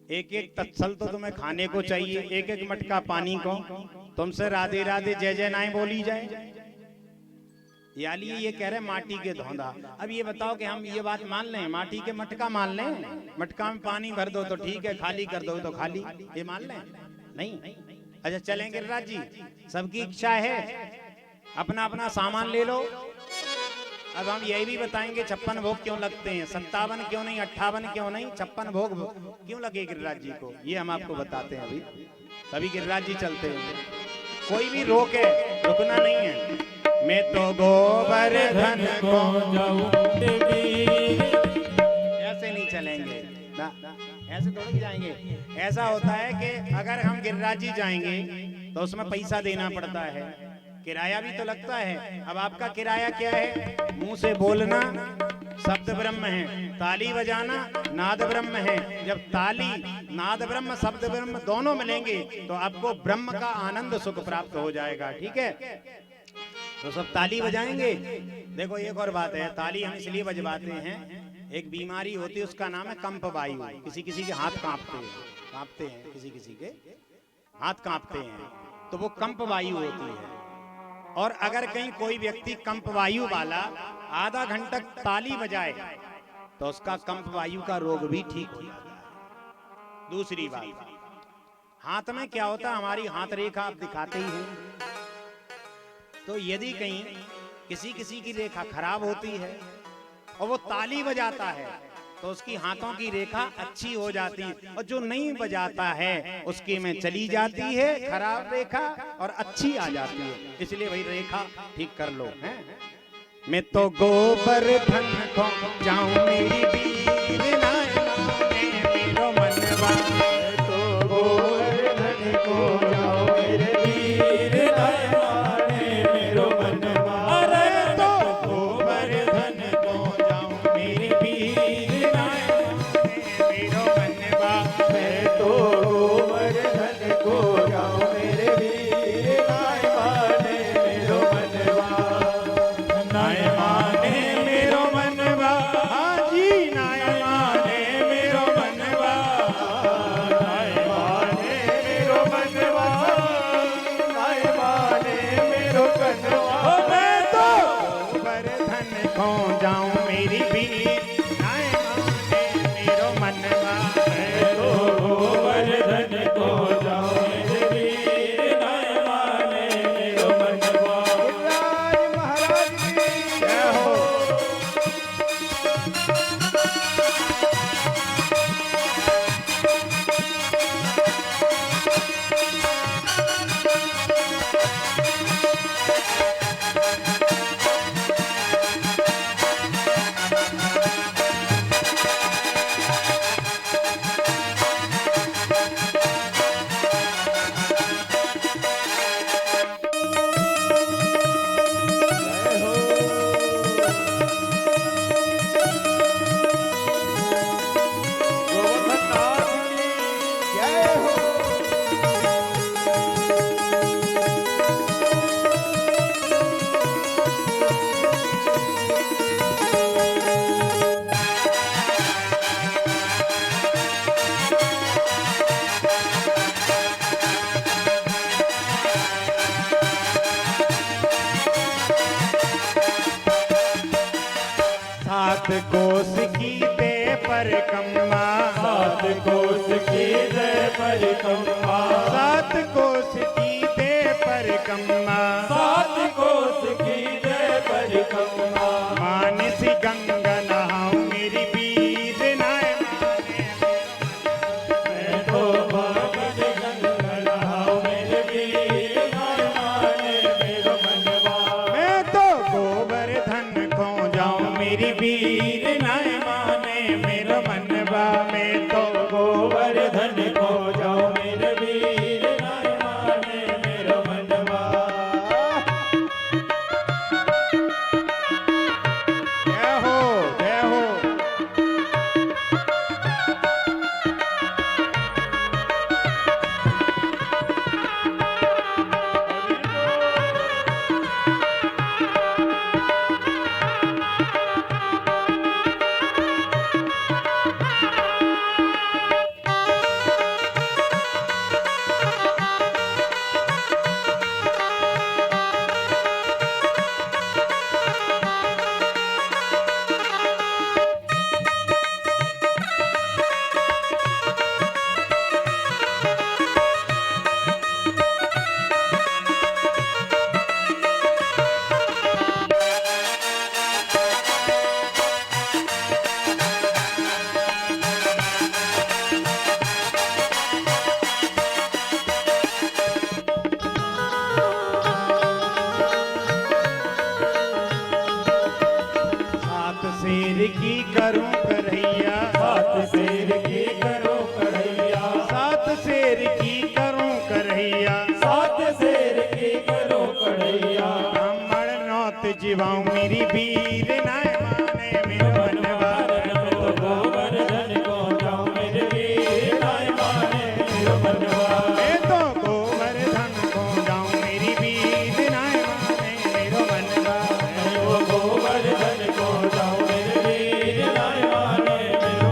एक एक तत्सल तो तुम्हें खाने को चाहिए, एक एक मटका पानी को, तुमसे राधे राधे जय जय नाई बोली जाए। यानी ये कह रहे माटी के धौंदा। अब ये बताओ कि हम ये बात मान लें, माटी के मटका मान लें, मटका में पानी भर दो तो ठीक है, खाली कर दो तो खाली, ये मान लें? नहीं। अच्छा चलेंगे गिरिराज जी, सबकी इच्छा है, अपना अपना सामान ले लो। अब हम यही भी बताएंगे 56 भोग क्यों लगते हैं, 57 क्यों नहीं, 58 क्यों नहीं, 56 भोग क्यों लगे गिरिराज जी को, ये हम आपको बताते हैं। अभी गिरिराज जी चलते हैं, कोई भी रोके, रुकना नहीं है। मैं तो गोवर्धन को जाऊं, ऐसे नहीं चलेंगे ना, ऐसे थोड़ी जाएंगे। ऐसा होता है कि अगर हम गिरिराज जी जाएंगे तो उसमें पैसा देना पड़ता है, किराया भी तो लगता है। अब आपका किराया क्या है? मुंह से बोलना शब्द ब्रह्म है, ताली बजाना नाद ब्रह्म है। जब ताली नाद ब्रह्म शब्द ब्रह्म दोनों मिलेंगे तो आपको ब्रह्म का आनंद सुख प्राप्त हो जाएगा। ठीक है, तो सब ताली बजाएंगे। देखो एक और बात है, ताली हम इसलिए बजवाते हैं, एक बीमारी होती है उसका नाम है कंप वायु। किसी किसी के हाथ कांपते हैं किसी किसी के, हाथ कांपते हैं, तो वो कंप वायु होती है। और अगर कहीं कोई व्यक्ति कंप वायु वाला आधा घंटा ताली बजाए तो उसका कंप वायु का रोग भी ठीक हो जाता है। दूसरी बात, हाथ में क्या होता है, हमारी हाथ रेखा आप दिखाते ही हैं, तो यदि कहीं किसी किसी की रेखा खराब होती है और वो ताली बजाता है तो उसकी हाथों की रेखा अच्छी हो जाती है, और जो नहीं बजाता है उसकी में चली जाती है खराब रेखा और अच्छी आ जाती है। इसलिए भाई रेखा ठीक कर लो हैं। मैं तो गोवर्धन को जाऊं मेरी वीर नायने मेरो मनवा, मैं तो गोवर्धन को जाऊं मेरे वीर नायने मेरो मनवा। अरे तो गोवर्धन को जाऊं मेरी वीर नायने मेरो मनवा, मैं तो गोवर्धन को जाऊं मेरे वीर नायने मेरो मनवा। नाय माने मेरो मनवा, हाजी नाय माने मेरो मनवा, नाय माने मेरो मनवा, नाय माने मेरो कनवा। ओ मैं तो गोवर्धन को जाऊं मेरी वीर नाय माने मेरो मनवा, मैं तो गोवर्धन को जाऊं मेरे वीर नाय माने मेरो मनवा। गिरिराज महाराज की जय हो। जय हो। गोवर्धन नाथ की जय हो। सात कोस की दे परिक्रमा, सात कोस की जय परिक्रमा, सात कोस की दे परिक्रमा, सात कोस की जय परिक्रमा। मानस गंगा नहाऊं मेरी वीर नाय माने, मैं तो भगत गंगा नहाऊं मेरे वीर नाय माने मेरो मनवा। मैं तो गोवर्धन को जाऊं मेरी वीर नाय माने मेरो मनवा, मैं तो गोवर्धन को जाऊं मेरे वीर नाय माने मेरो मनवा। जय हो जय हो। सात शेर की करूं करैया, सात शेर की करो कन्हैया, सात शेर की करूं करैया, सात शेर की करो कन्हैया। ब्राह्मण नौत जीवाऊं मेरी वीर नाय माने मेरो मनवा, मैं तो गोवर्धन को जाऊं मेरे वीर नाय माने मेरो मनवा। मैं तो गोवर्धन को जाऊं मेरी वीर नाय माने मेरो मनवा, मैं तो गोवर्धन को जाऊं मेरे वीर नाय माने मेरो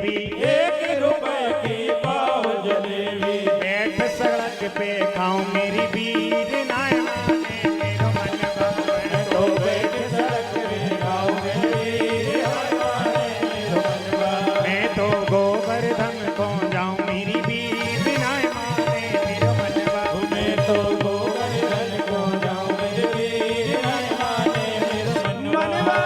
जलेबी, 1 रुपए की पाव जलेबी। बैठ सड़क पे खाऊं मेरी बीर नाय माने मेरो मनवा। मैं तो बैठ सड़क पे खाऊं मेरी बीर नाय माने मेरो मनवा। मैं तो गोवर्धन को जाऊं मेरी बीर नाय माने मेरो मनवा। मैं तो गोवर्धन को जाऊं मेरी बीर नाय माने मेरो मनवा।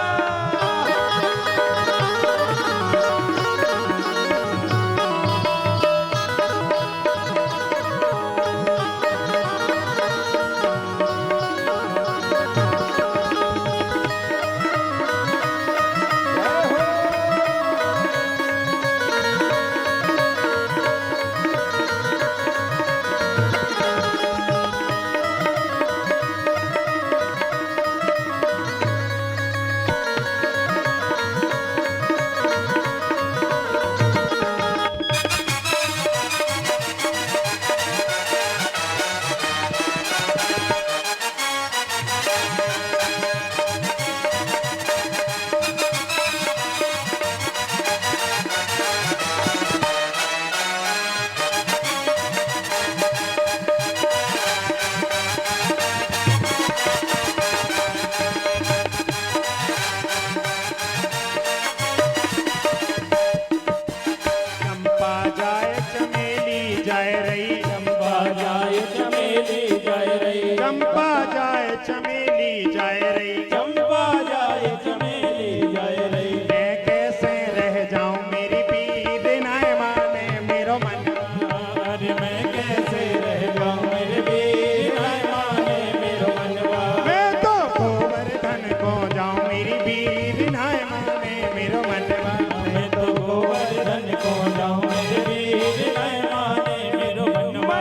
चंपा जाए चमेली जाए रही, चंपा जाए चमेली जाए रही। चंपा जाए चमेली जाए रही। चंपा जाए चमेली जाए रही। मैं कैसे रह जाऊं मेरी बीर नाय माने मेरो मनवा। अरे मैं कैसे रह जाऊं मेरे बीर नाय माने मेरो मनवा। मैं तो गोवर्धन को जाऊं मेरी बीर नाय माने मेरो मनवा। मैं तो गोवर्धन को जाऊं मेरे बीर नाय माने मेरो मनवा।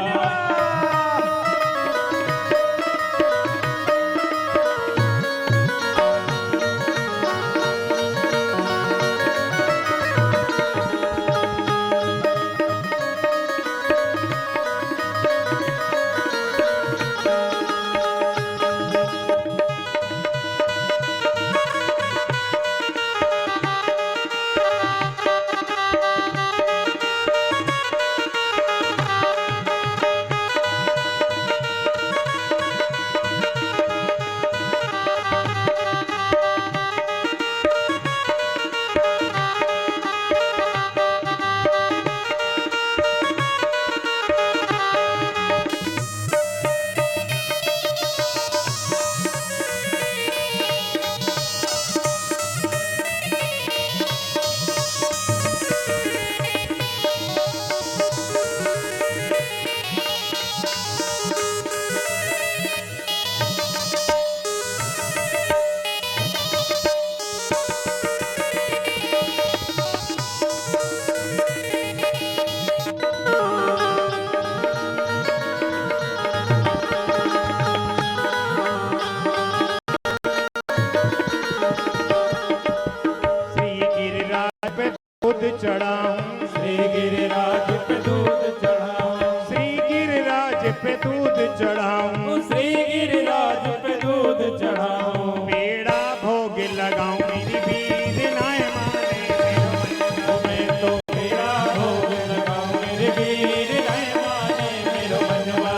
श्री गिरिराज पे दूध चढ़ाऊं, श्री गिरिराज पे दूध चढ़ाऊं। श्री गिरिराज पे दूध चढ़ाऊं। श्री गिरिराज पे दूध चढ़ाऊं। पेड़ा भोग लगाऊं मेरी बीर नाय माने मेरो मनवा। मैं तो मेरा भोग लगाऊं मेरे बीर नाय माने मेरो मनवा।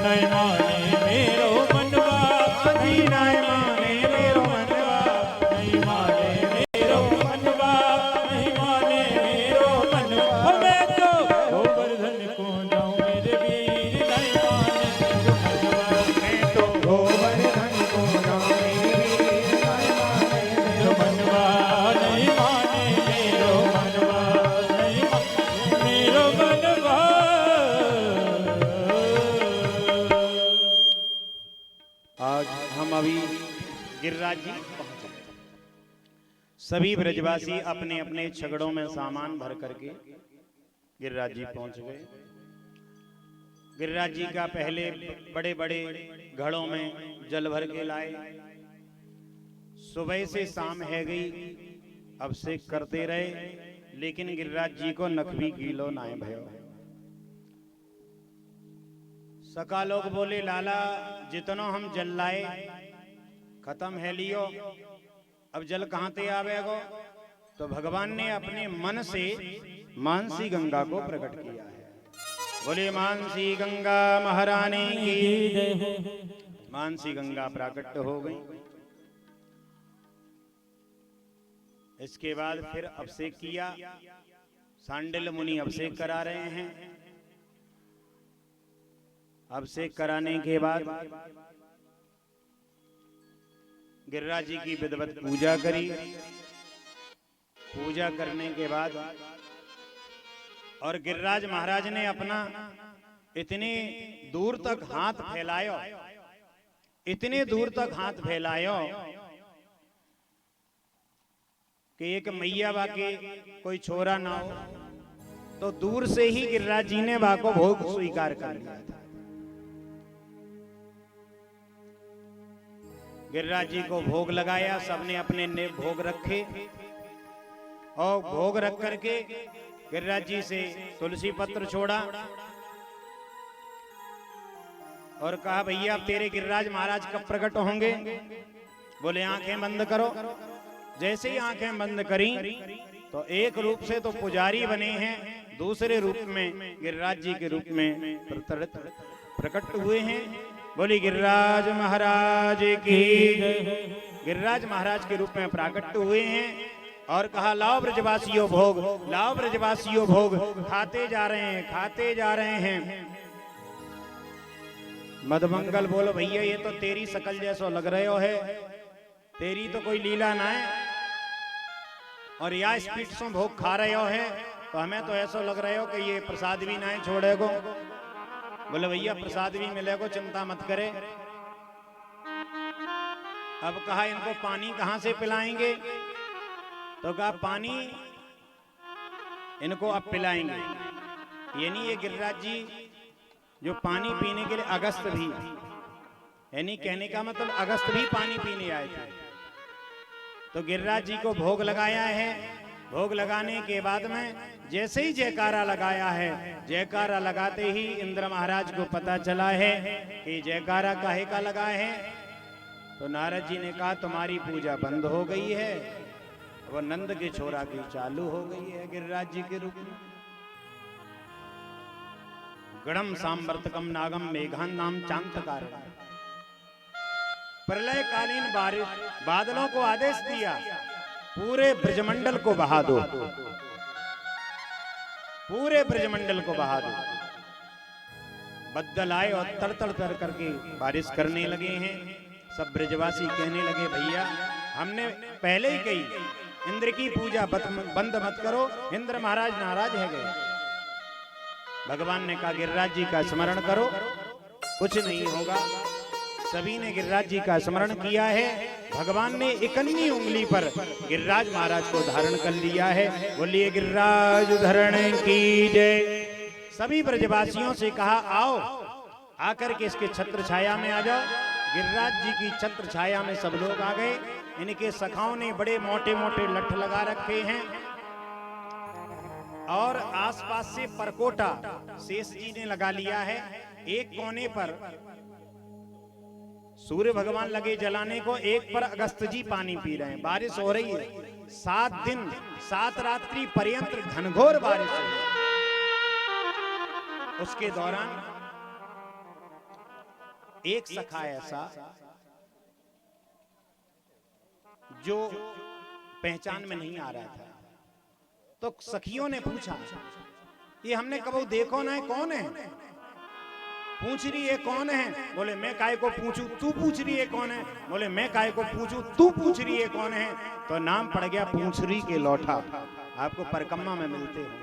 नाय माने मेरो मनवा। जी नाय माने मेरो मनवा। नहीं माने मेरो मनवा। नहीं माने मेरो मनवा। मैं तो गोवर्धन को जाऊं मेरे बीर नाय माने मेरो मनवा। मैं तो गोवर्धन को जाऊं मेरी बीर नाय माने मेरो मनवा। नहीं माने मेरो मनवा। नहीं माने मेरो मनवा। आज हम अभी गिरिराज जी पहुंचे। सभी ब्रजवासी अपने अपने छगड़ों में सामान भर करके गिरिराज जी पहुंच गए। गिरिराज जी का पहले बड़े बड़े घड़ों में जल भर के लाए। सुबह से शाम है गई, अब से करते रहे, लेकिन गिरिराज जी को नख भी गीलो नाए भयो। सका लोग बोले, लाला जितनो हम जल लाए खत्म है लियो, अब जल कहां ते आवेगो। तो भगवान ने अपने मन से मानसी गंगा को प्रकट किया है। बोले मानसी गंगा महारानी की। मानसी गंगा प्राकट हो गई। इसके बाद फिर अभिषेक किया। सांडिल्य मुनि अभिषेक करा रहे हैं। अभिषेक कराने के बाद गिरिराज जी की विधिवत पूजा करी। पूजा करने के बाद और गिरिराज महाराज ने अपना इतने दूर तक हाथ फैलायो, इतने दूर तक हाथ फैलायो कि एक मैया बाके कोई छोरा ना हो, तो दूर से ही गिरिराज जी ने बा को भोग स्वीकार कर लिया था। गिरिराज जी को भोग लगाया, सबने अपने ने भोग रखे और भोग रख करके गिरिराज जी से तुलसी पत्र छोड़ा और कहा भैया अब तेरे गिरिराज महाराज कब प्रकट होंगे? बोले आंखें बंद करो। जैसे ही आंखें बंद करी तो एक रूप से तो पुजारी बने हैं, दूसरे रूप में गिरिराज जी के रूप में प्रकट हुए हैं। बोली गिरिराज महाराज की। गिरिराज महाराज के रूप में प्रकट हुए हैं और कहा लाओ ब्रजवासियों भोग, लाओ ब्रजवासियों भोग। खाते जा रहे हैं, खाते जा रहे हैं। मधुमंगल बोलो भैया ये तो तेरी शकल जैसो लग रहे हो है, तेरी तो कोई लीला ना है और या स्पीड से भोग खा रहे हो है, तो हमें तो ऐसा लग रहे हो कि ये प्रसाद भी ना है छोड़े को। बोले भैया प्रसाद भी मिलेगा, चिंता मत करे। अब कहा इनको पानी कहां से पिलाएंगे? तो कहा पानी इनको अब पिलाएंगे। यानी ये गिरिराज जी जो पानी पीने के लिए अगस्त भी, यानी कहने का मतलब अगस्त भी पानी पीने आए थे। तो गिरिराज जी को भोग लगाया है। भोग लगाने के बाद में जैसे ही जयकारा लगाया है, जयकारा लगाते ही इंद्र महाराज को पता चला है कि जयकारा काहे का लगा है। तो नारद जी ने कहा तुम्हारी पूजा बंद हो गई है, वो नंद के छोरा की चालू हो गई है गिरिराज जी के रूप में। गणम सांवर्तकम नागम मेघान नाम चांतकार। प्रलय कालीन बादलों को आदेश दिया पूरे ब्रजमंडल को बहा दो, पूरे ब्रजमंडल को बहा दो। बद्दल आए और तर करके बारिश करने लगे हैं। सब ब्रजवासी कहने लगे भैया हमने पहले ही कही इंद्र की पूजा बंद मत करो, इंद्र महाराज नाराज है गए। भगवान ने कहा गिरिराज जी का स्मरण करो, कुछ नहीं होगा। सभी ने गिरिराज जी का स्मरण किया है। भगवान ने 51 उंगली पर गिरिराज महाराज को धारण कर लिया है। बोलिए गिरिराज धरण की जय। सभी ब्रजवासियों से कहा आओ, आकर के इसके छत्र छाया में आ जाओ। गिरिराज जी की छत्र छाया में सब लोग आ गए। इनके सखाओं ने बड़े मोटे मोटे लठ लगा रखे हैं और आसपास से परकोटा शेष जी ने लगा लिया है। एक कोने पर सूर्य भगवान लगे जलाने को, एक पर अगस्त जी पानी पी रहे हैं। बारिश हो रही है, 7 दिन 7 रात्रि पर्यंत घनघोर बारिश हो रही है। उसके दौरान एक सखा ऐसा जो पहचान में नहीं आ रहा था, तो सखियों ने पूछा ये हमने कबू देखो ना है, कौन है? पूछ रही है कौन है? बोले मैं काय को पूछूं, तू पूछ रही है कौन है? बोले मैं काय को पूछूं, तू पूछ रही है कौन है? तो नाम पड़ गया पूंछरी के लौटा। आपको परकम्मा में मिलते हैं।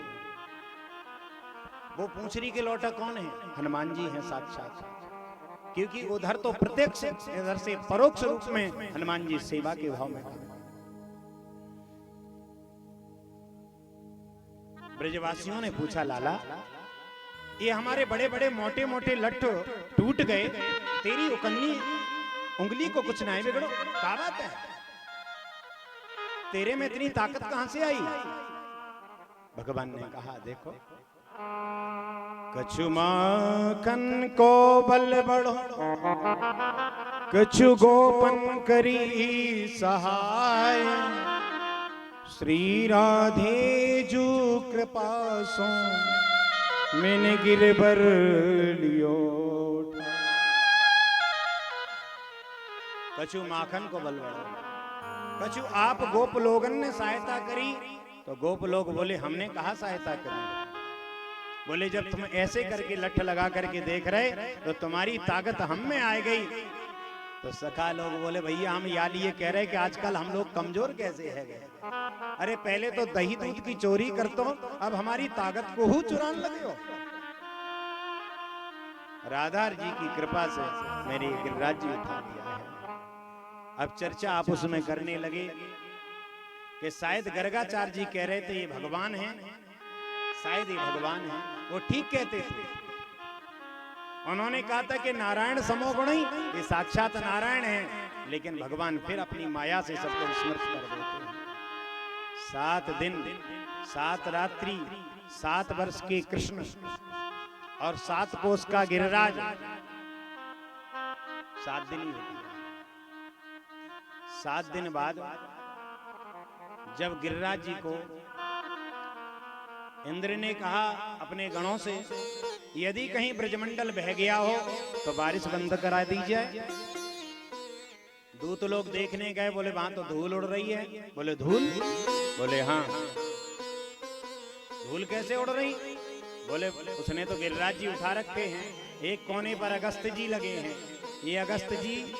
वो पूंछरी के लौटा कौन है? हनुमान जी हैं साक्षात। क्योंकि उधर तो प्रत्यक्ष, इधर से परोक्ष रूप में हनुमान जी सेवा के भाव में। ब्रजवासियों ने पूछा लाला ये हमारे बड़े बड़े मोटे मोटे लट्ठ टूट गए, तेरी उकन्नी उंगली को कुछ नहीं बिगड़ो, क्या बात है? तेरे में इतनी ताकत कहां से आई? भगवान ने कहा देखो कछु माखन को बल बढ़ो, कछु गोपन करी सहाय, श्री राधे जू कृपा सो मैंने गिरबर लियो। कछु माखन को बलवड़ा, कछु आप गोप लोगन ने सहायता करी। तो गोप लोग बोले हमने कहा सहायता करी। बोले जब तुम ऐसे करके लठ लगा करके देख रहे तो तुम्हारी ताकत हम में आ गई। तो सखा लोग बोले भैया हम या लिए कह रहे कि आजकल हम लोग कमजोर कैसे है गए। अरे पहले तो दही दूध की चोरी करते हो, अब हमारी ताकत को ही चुराने लगे हो। राधार जी की कृपा से मेरी गिरिराज जी उठा दिया है। अब चर्चा आप उसमें करने लगे कि शायद गर्गाचार्य जी कह रहे थे ये भगवान है, शायद ये भगवान है। वो ठीक कहते थे। उन्होंने कहा था कि नारायण समोगुणी, ये साक्षात नारायण है। लेकिन भगवान फिर अपनी माया से सबको विस्मृत कर देते हैं। 7 दिन 7 रात्रि 7 वर्ष के कृष्ण और 7 कोस का गिरिराज 7 दिन ही होती है। 7 दिन बाद जब गिरिराज जी को इंद्र ने कहा अपने गणों से यदि कहीं ब्रजमंडल बह गया हो तो बारिश बंद करा दीजिए। दूत लोग देखने गए, बोले वहां तो धूल उड़ रही है। बोले धूल? बोले हाँ। धूल कैसे उड़ रही? बोले उसने तो गिरिराज जी उठा रखे हैं। एक कोने पर अगस्त जी लगे हैं। ये अगस्त जी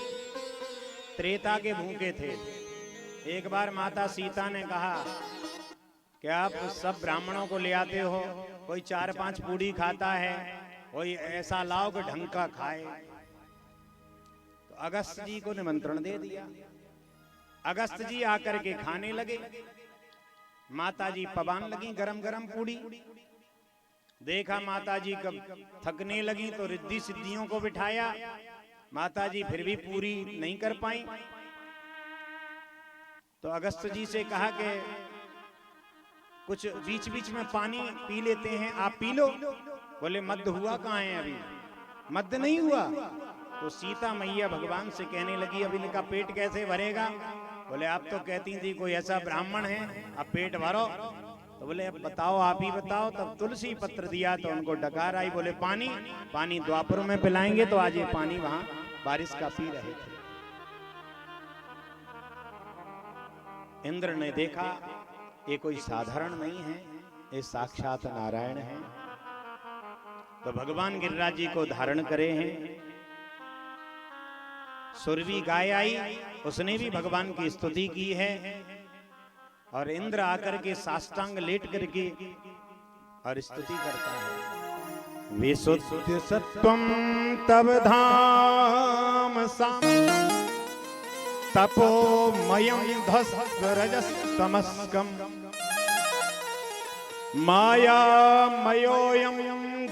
त्रेता के भूखे थे। एक बार माता सीता ने कहा कि आप सब ब्राह्मणों को ले आते हो, कोई 4-5 पूड़ी खाता है, कोई ऐसा लाओ कि ढंग का खाए। तो अगस्त जी को निमंत्रण दे दिया। अगस्त जी आकर के खाने लगे। माता जी पबान लगी गरम गरम पूड़ी। देखा माता जी कब थकने लगी तो रिद्धि सिद्धियों को बिठाया। माता जी फिर भी पूरी नहीं कर पाई। तो अगस्त जी से कहा कि कुछ बीच बीच में पानी पी लेते हैं, आप पी लो। बोले मध्य हुआ कहाँ है? अभी मध्य नहीं हुआ। तो सीता मैया भगवान से कहने लगी अब इनका पेट कैसे भरेगा? बोले आप तो कहती थी कोई ऐसा ब्राह्मण है, अब पेट भरो। तो बोले अब बताओ, आप ही बताओ। तब तुलसी पत्र दिया तो उनको डकार आई। बोले पानी? पानी द्वापर में पिलाएंगे। तो आज ये पानी वहां बारिश का पी रहे थे। इंद्र ने देखा ये कोई साधारण नहीं है, ये साक्षात नारायण है। तो भगवान गिरिराज जी को धारण करे हैं। सुरभि गाय आई, उसने भी भगवान की स्तुति की है। और इंद्र आकर के साष्टांग लेट करके और स्तुति करता है। विशुद्ध सत्वम तब धाम सा तपोमयं धस्वरजस्तमस्कं मायामयोऽयं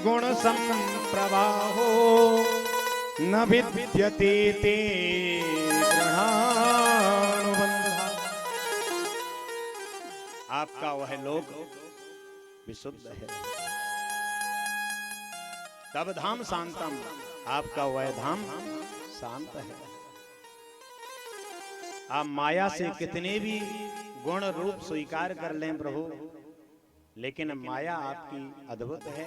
गुणसंप्रवाहो न विद्यते ते ग्रहाणुबन्धः। आपका वह लोक विशुद्ध है। तब धाम शांतम, आपका वह धाम शांत है। आप माया से कितने भी गुण रूप स्वीकार कर लें प्रभु, लेकिन माया आपकी अद्भुत है।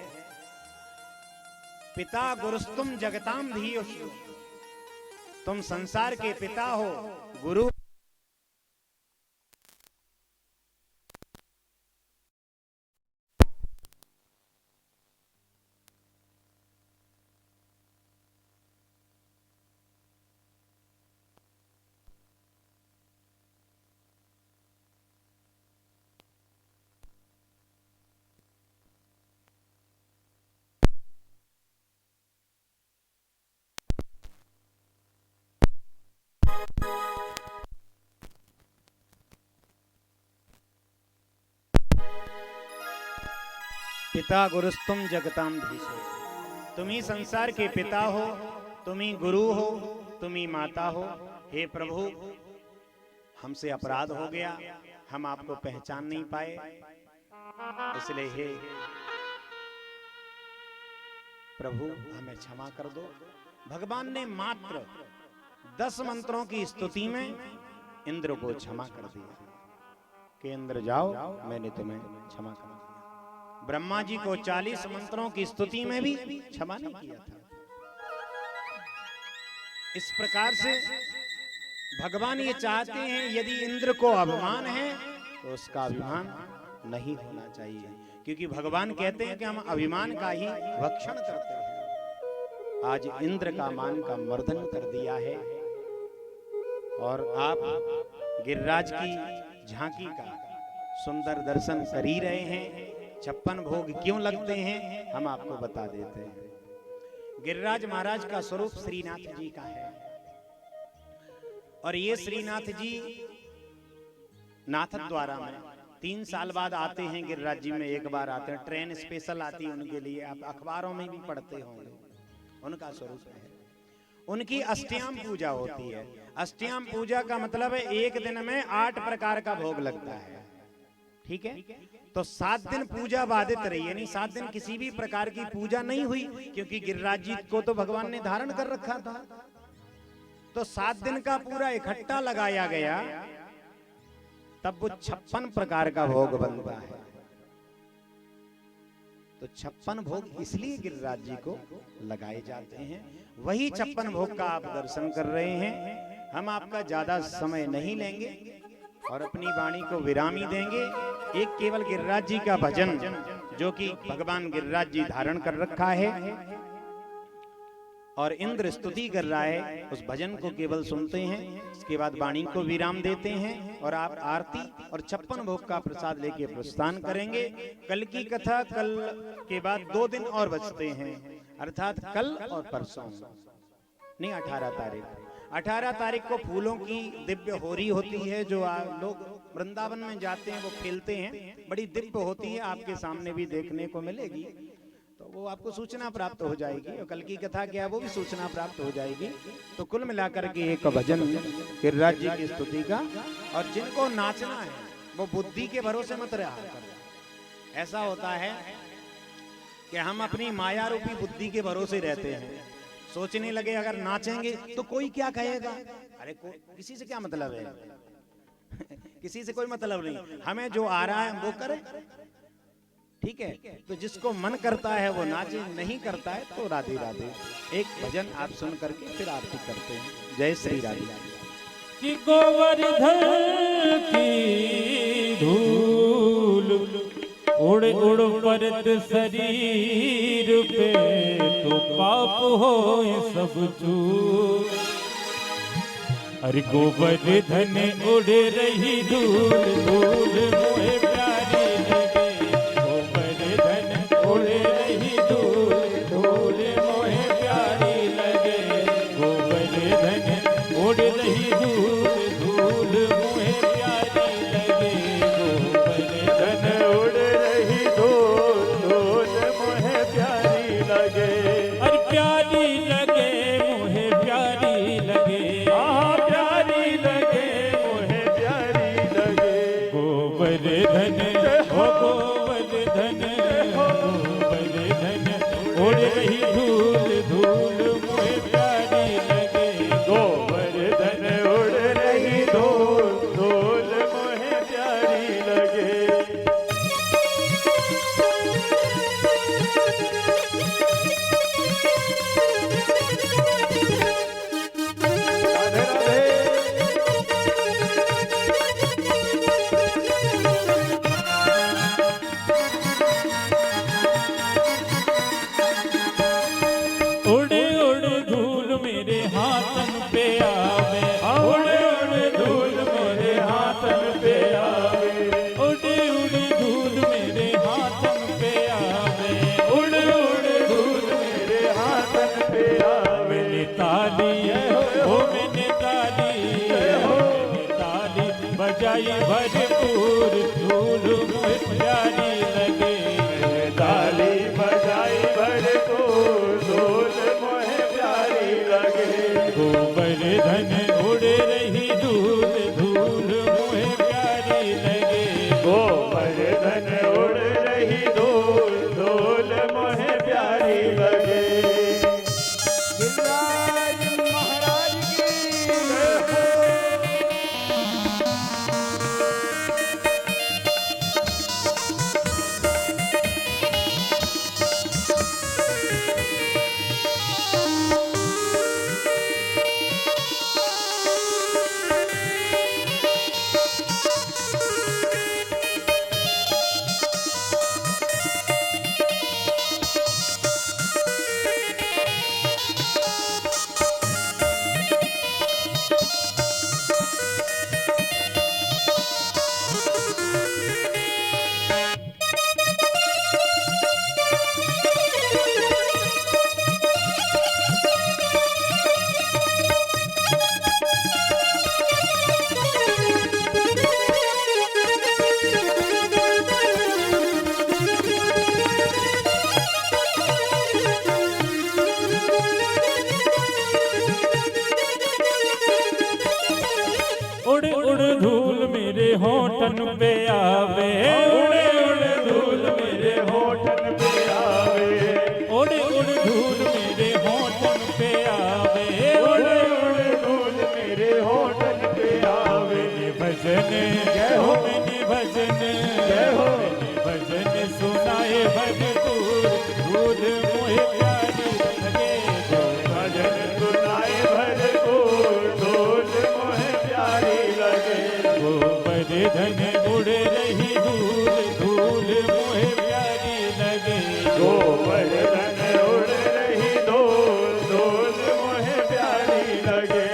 पिता गुरुस्तुम जगताम धीयोषु, तुम संसार के पिता हो, गुरु। पिता गुरुस्तुम जगताम धीशो, तुम ही संसार के पिता हो, तुम ही गुरु हो, तुम ही माता हो। हे प्रभु, हमसे अपराध हो गया, हम आपको पहचान नहीं पाए, इसलिए हे प्रभु हमें क्षमा कर दो। भगवान ने मात्र 10 मंत्रों की स्तुति में इंद्र को क्षमा कर दिया कि इंद्र जाओ, मैंने तुम्हें क्षमा कर दिया। ब्रह्मा जी को 40 मंत्रों की स्तुति में भी क्षमा नहीं किया था। इस प्रकार से भगवान ये चाहते हैं यदि इंद्र को अभिमान है तो उसका अभिमान नहीं होना चाहिए, क्योंकि भगवान कहते हैं कि हम अभिमान का ही भक्षण करते हैं। आज इंद्र का मान का मर्दन कर दिया है और आप गिरिराज की झांकी का सुंदर दर्शन कर ही रहे हैं। 56 भोग क्यों लगते हैं हम आपको बता देते हैं। गिरिराज महाराज का स्वरूप श्रीनाथ जी का है और ये श्रीनाथ जी नाथ द्वारा में 3 साल बाद आते हैं। गिरिराज जी में एक बार आते हैं, ट्रेन स्पेशल आती है उनके लिए, आप अखबारों में भी पढ़ते होंगे। उनका स्वरूप है, उनकी अष्टयाम पूजा होती है। अष्टयाम पूजा का मतलब है एक दिन में 8 प्रकार का भोग लगता है, ठीक है। तो 7 दिन पूजा बाधित रही, यानी 7 दिन किसी भी प्रकार की पूजा नहीं हुई, क्योंकि गिरिराज जी को तो भगवान ने धारण कर रखा था। तो 7 दिन का पूरा इकट्ठा लगाया गया, तब वो 56 प्रकार का भोग बनता है। तो 56 भोग इसलिए गिरिराज जी को लगाए जाते हैं। वही 56 भोग का आप दर्शन कर रहे हैं। हम आपका ज्यादा समय नहीं लेंगे और अपनी वाणी को विरामी देंगे। एक केवल गिरिराज जी का भजन जो कि भगवान गिरिराज जी धारण कर रखा है और इंद्र स्तुति कर रहा है, उस भजन को केवल सुनते हैं। इसके बाद वाणी को विराम देते हैं और आप आरती और 56 भोग का प्रसाद लेके प्रस्थान करेंगे। कल की कथा कल के बाद 2 दिन और बचते हैं, अर्थात कल और परसों नहीं, 18 तारीख को फूलों की दिव्य होरी होती है, जो लोग वृंदावन में जाते हैं वो खेलते हैं, बड़ी दिव्य होती है, आपके सामने भी देखने को मिलेगी। तो वो आपको सूचना प्राप्त हो जाएगी और कल की कथा क्या है वो भी सूचना प्राप्त हो जाएगी। तो कुल मिलाकर के एक भजन गिरिराज जी की स्तुति का। और जिनको नाचना है वो बुद्धि के भरोसे मत रहा करें। ऐसा होता है कि हम अपनी माया रूपी बुद्धि के भरोसे रहते हैं, सोचने लगे अगर नाचेंगे तो कोई क्या कहेगा। अरे किसी से क्या मतलब है किसी से कोई मतलब नहीं, हमें जो आ रहा है वो करें, ठीक है। तो जिसको मन करता है वो नाचे, नहीं करता है तो राधे राधे। एक भजन आप सुन करके फिर आरती करते हैं। जय श्री राधे। कि गोवर्धन की धूल उड़ उड़ परत शरीर पे, तो पाप हो सब चूक। अरे गोवर्धन उड़ रही धूल धूल मोहे प्यारी लगे। गोवर्धन उड़ रही धूल धूल मोहे प्यारी लगे। गोवर्धन उड़ रही धूल धूल मोहे प्यारी लगे। गोवर्धन उड़ रही धूल धूल मोहे प्यारी लगे। अरे प्यारी लगे मोहे प्यारी लगे। गोवर्धन हो गोवर्धन हो गोवर्धन उड़ रही धूल धूल मोहे प्यारी लगे। गोवर्धन उड़ रही धूल धूल मोहे प्यारी लगे। धूल मोहे प्यारी लगे गो भजन सुनाए भरपूर धूल मोहे प्यारी लगे गोवर्धन उड़ रही धूल धूल मोहे प्यारी लगे गोवर्धन उड़ रही धूल धूल मोहे प्यारी लगे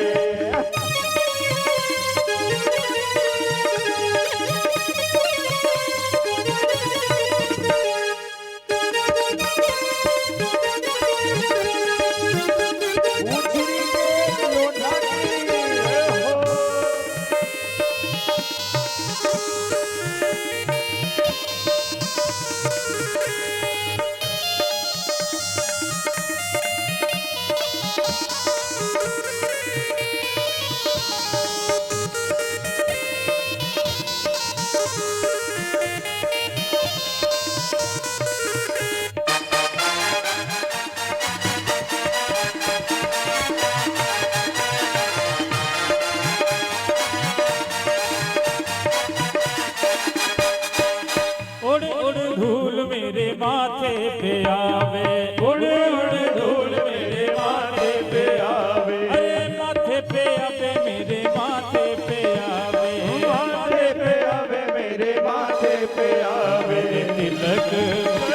उड़ उड़ धूल मेरे माथे पे आवे उड़ उड़ धूल मेरे माथे पे आवे अरे माथे पे आवे मेरे माथे पे आवे माथे पे आवे मेरे माथे पे आवे तिलक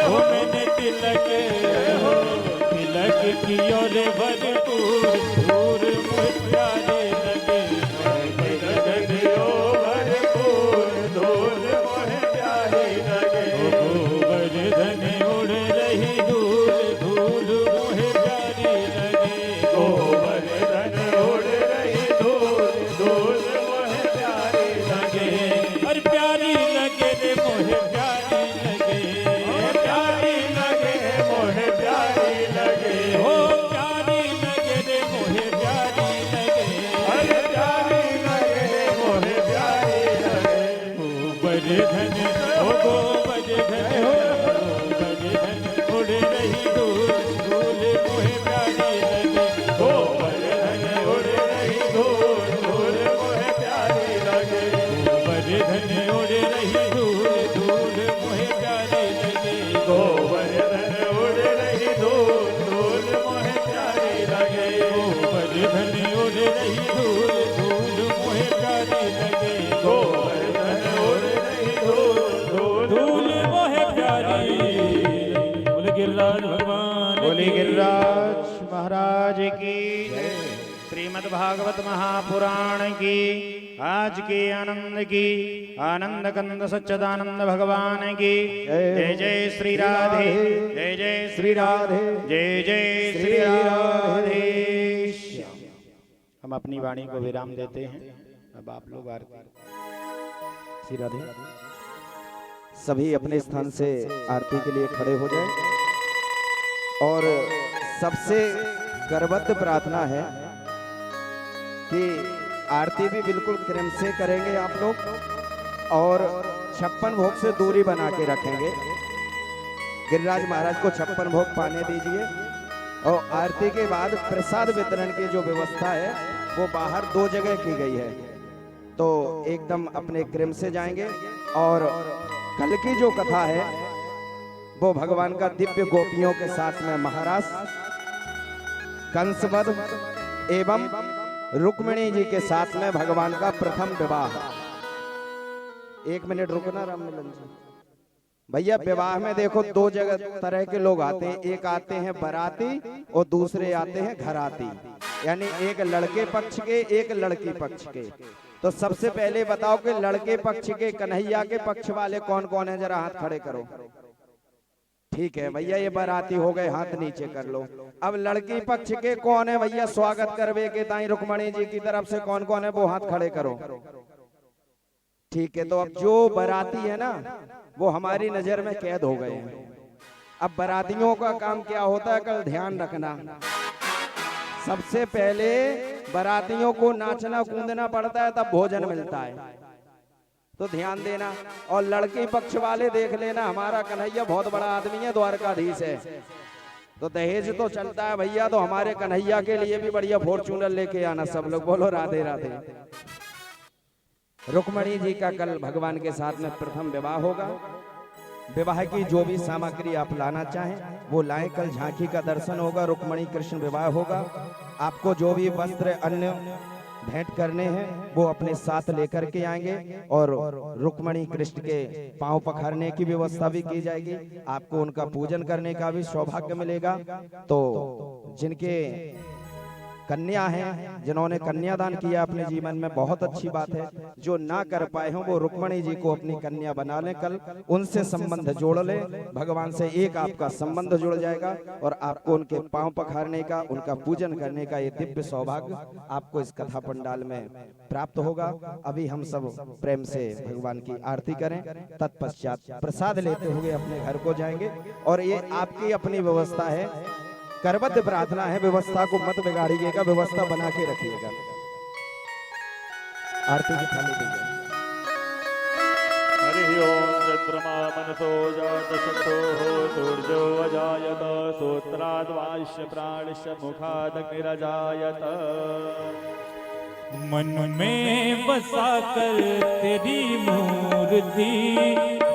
हो मैंने तिलक हो तिलक की और भरपूर धूल मुझे प्यारे लगे दियो भरपूर धूल मोहे प्यारी लगे गोवर्धन उड़ रही धूल धूल मुझे प्यारी लगे गोवर्धन उड़ रही धूल धूल मोहे प्यारी लगे और प्यारी लगे रे मोहे प्यारी लगे प्यारी लगे मोहे प्यारी लगे हो प्यारी लगे रे मोहे प्यारी लगे अरे प्यारी लगे मोहे प्यारी लगे गोवर्धन ओ गोवर्धन गोवर्धन उड़ रही धूल धूल मोहे प्यारी लगे गोवर्धन उड़ रही धूल धूल मोहे प्यारी लगे गोवर्धन उड़ रही धूल धूल मोहे प्यारी लगे गोवर्धन उड़ रही धूल धूल मोहे प्यारी लगे गोवर्धन उड़ रही धूल धूल मोहे प्यारी लगे गोवर्धन उड़ रही धूल धूल धूल मोहे प्यारी बोल गिरिराज भगवान बोली की। गिरिराज महाराज की श्रीमद् भागवत महापुराण की आज के आनंद की आनंद कंद सच्चिदानंद भगवान की जय जय श्री राधे जय जय श्री राधे जय जय श्री राधे हम अपनी वाणी को विराम देते हैं। अब आप लोग आरती श्री राधे सभी अपने स्थान से आरती के लिए खड़े हो जाएं और सबसे करबद्ध प्रार्थना है कि आरती भी बिल्कुल क्रम से करेंगे आप लोग और 56 भोग से दूरी बना के रखेंगे। गिरिराज महाराज को 56 भोग पाने दीजिए और आरती के बाद प्रसाद वितरण की जो व्यवस्था है वो बाहर 2 जगह की गई है, तो एकदम अपने क्रम से जाएंगे। और कल की जो कथा है वो भगवान का दिव्य गोपियों के साथ में महाराज कंसवध एवं रुक्मिणी जी के साथ में भगवान का प्रथम विवाह। 1 मिनट रुकना राम मिलन जी। भैया विवाह में देखो 2 जगह तरह के लोग आते हैं, एक आते हैं बराती और दूसरे आते हैं घराती, यानी एक लड़के पक्ष के एक लड़की पक्ष के। तो सबसे पहले बताओ कि लड़के पक्ष के कन्हैया के पक्ष वाले कौन कौन है, जरा हाथ खड़े करो। ठीक है भैया, ये बाराती हो गए, हाथ नीचे कर लो। अब लड़की पक्ष के कौन है भैया, स्वागत करवे के ताई रुक्मणी जी की तरफ से कौन कौन है वो हाथ खड़े करो। ठीक है, तो अब जो बाराती है ना वो हमारी नजर में कैद हो गए हैं। अब बारातियों का काम क्या होता है, कल ध्यान रखना, सबसे पहले बारातियों को नाचना कूदना पड़ता है, तब भोजन मिलता है, तो ध्यान देना। और लड़की पक्ष वाले देख लेना, हमारा कन्हैया बहुत बड़ा आदमी है, द्वारकाधीश है, तो दहेज तो चलता है भैया, तो हमारे कन्हैया के लिए भी बढ़िया फॉर्चूनर लेके आना सब लोग। बोलो राधे राधे। रुक्मणी जी का कल भगवान के साथ में प्रथम विवाह होगा। विवाह की जो भी सामग्री आप लाना चाहें वो लाएं। कल झांकी का दर्शन होगा, रुक्मणी कृष्ण विवाह होगा। आपको जो भी वस्त्र अन्य भेंट करने हैं वो अपने साथ लेकर के आएंगे और रुक्मणी कृष्ण के पांव पखारने की व्यवस्था भी की जाएगी। आपको उनका पूजन करने का भी सौभाग्य मिलेगा। तो जिनके कन्या हैं, जिन्होंने कन्यादान किया अपने जीवन में, बहुत अच्छी बात है। जो ना कर पाए हों वो रुक्मणी जी को अपनी कन्या बना लें, कल उनसे संबंध जोड़ लें। भगवान से एक आपका संबंध जुड़ जाएगा और आपको उनके पांव पखारने का, उनका पूजन करने का ये दिव्य सौभाग्य आपको इस कथा पंडाल में प्राप्त होगा। अभी हम सब प्रेम से भगवान की आरती करें, तत्पश्चात प्रसाद लेते हुए अपने घर को जाएंगे। और ये आपकी अपनी व्यवस्था है, करबद्ध प्रार्थना है, व्यवस्था को मत बिगाड़िएगा, व्यवस्था बना के रखिएगा। आरती की थाली दीजिए। हरि ओम चंद्रमा मनसो जात सतो सूर्यो अजायत सूत्राद्वाश्य प्राणश्य मुखादग्निरजायत। मन में बसा कर तेरी मूर्ति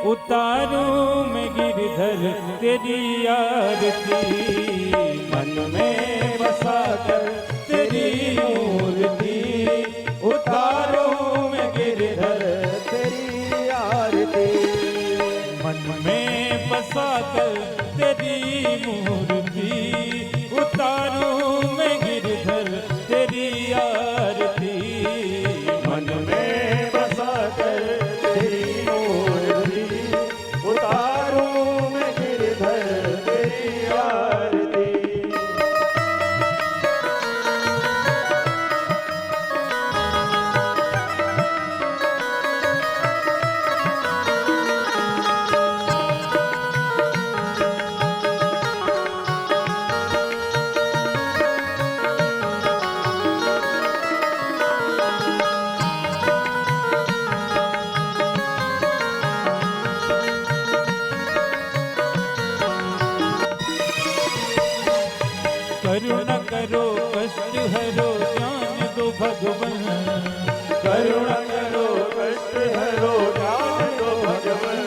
उतारूं मैं गिरधर तेरी आरती। मन में बसा कर तेरी मूर्ति उतारूं मैं गिरधर तेरी आरती। मन में बसा कर तेरी मूर्ति उतारूं मैं गिरधर तेरी आरती। मन में बसा कर तेरी मूर्ति उतारूं मैं गिरधर तेरी आरती। करुणा करो कष्ट हरो ज्ञान दो भगवन। करुणा करो कष्ट हरो ज्ञान दो भगवन।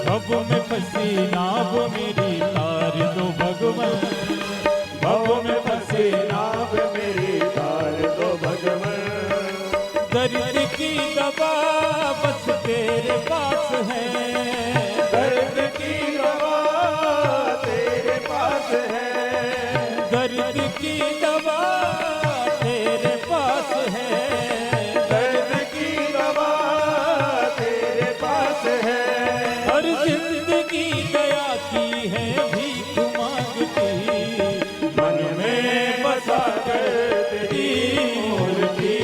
भव में फंसी नाव मेरी तार दो भगवन। भव में फंसी नाव मेरी तार दो भगवन। दर्द की दवा बस तेरे पास है। दर्द की दवा तेरे पास है। दर्द की दवा तेरे पास है। दर्द की दवा तेरे पास है। और जिंदगी दया की है भीख मांगती। मन में बसा कर तेरी मूर्ति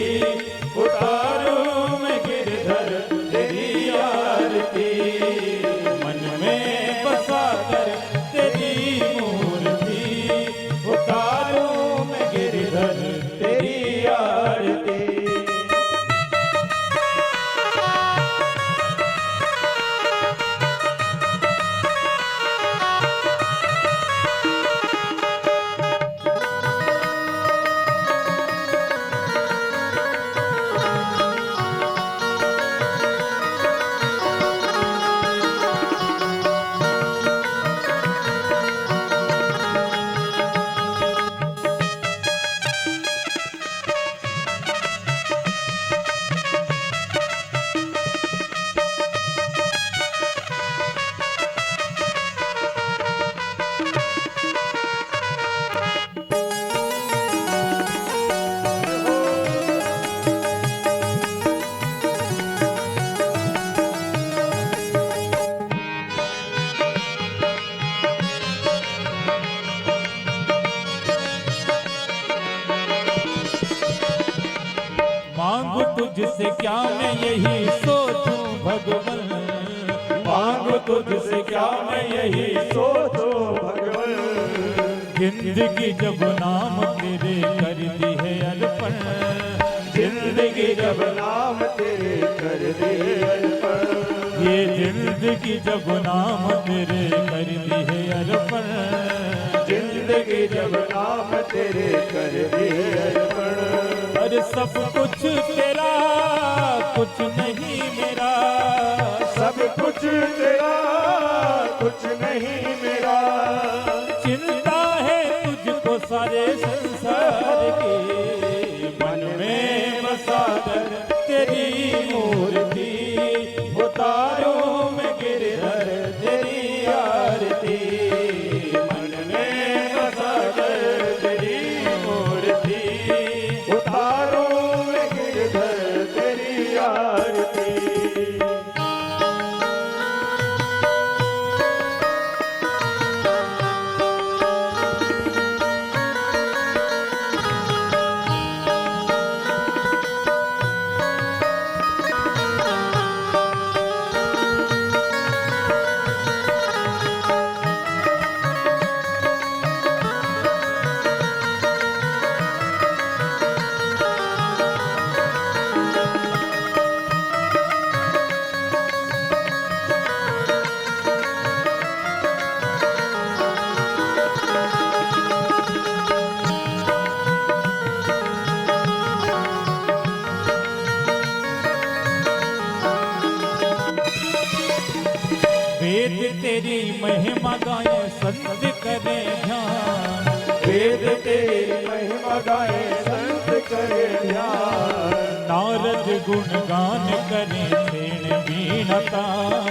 उतारूं मैं गिरधर तेरी आरती। मन में बसा कर तेरी मूर्ति उतारूं मैं गिरधर तेरी आरती। मांगू तुझसे क्या मैं यही सोचूं भगवन। मांगो तुझसे क्या मैं यही सोचो भगवन। जिंदगी जब नाम तेरे कर दी है अर्पण। जिंदगी जब नाम तेरे कर दे अर्पण। ये जिंदगी जब नाम तेरे कर दी है अर्पण। जिंदगी जब नाम तेरे कर दे अर्पण। अरे सब कुछ तेरा कुछ नहीं मेरा। सब कुछ तेरा सारे संसार के मन में बसाकर तेरी मूर्ति उतारूं मैं गिरधर तेरी आरती मन में बसाकर तेरी मूर्ति उतारूं मैं गिरधर तेरी आरती। वेद तेरी महिमा गाए संत करे ध्यान वेद तेरी महिमा गाए संत करे ध्यान नारद गुणगान करे छेण बीणा तान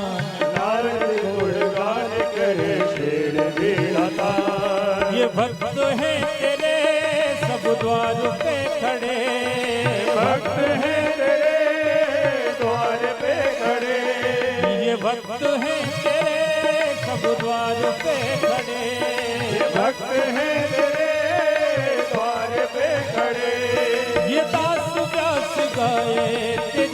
नारद गुणगान करे शेण बीणा तान। ये भक्त है तेरे सब द्वार पे खड़े भक्त है तेरे द्वार पे खड़े ये भक्त है तेरे सब द्वार पे खड़े भक्त है तेरे द्वार पे खड़े ये दास व्यास गाए तेरी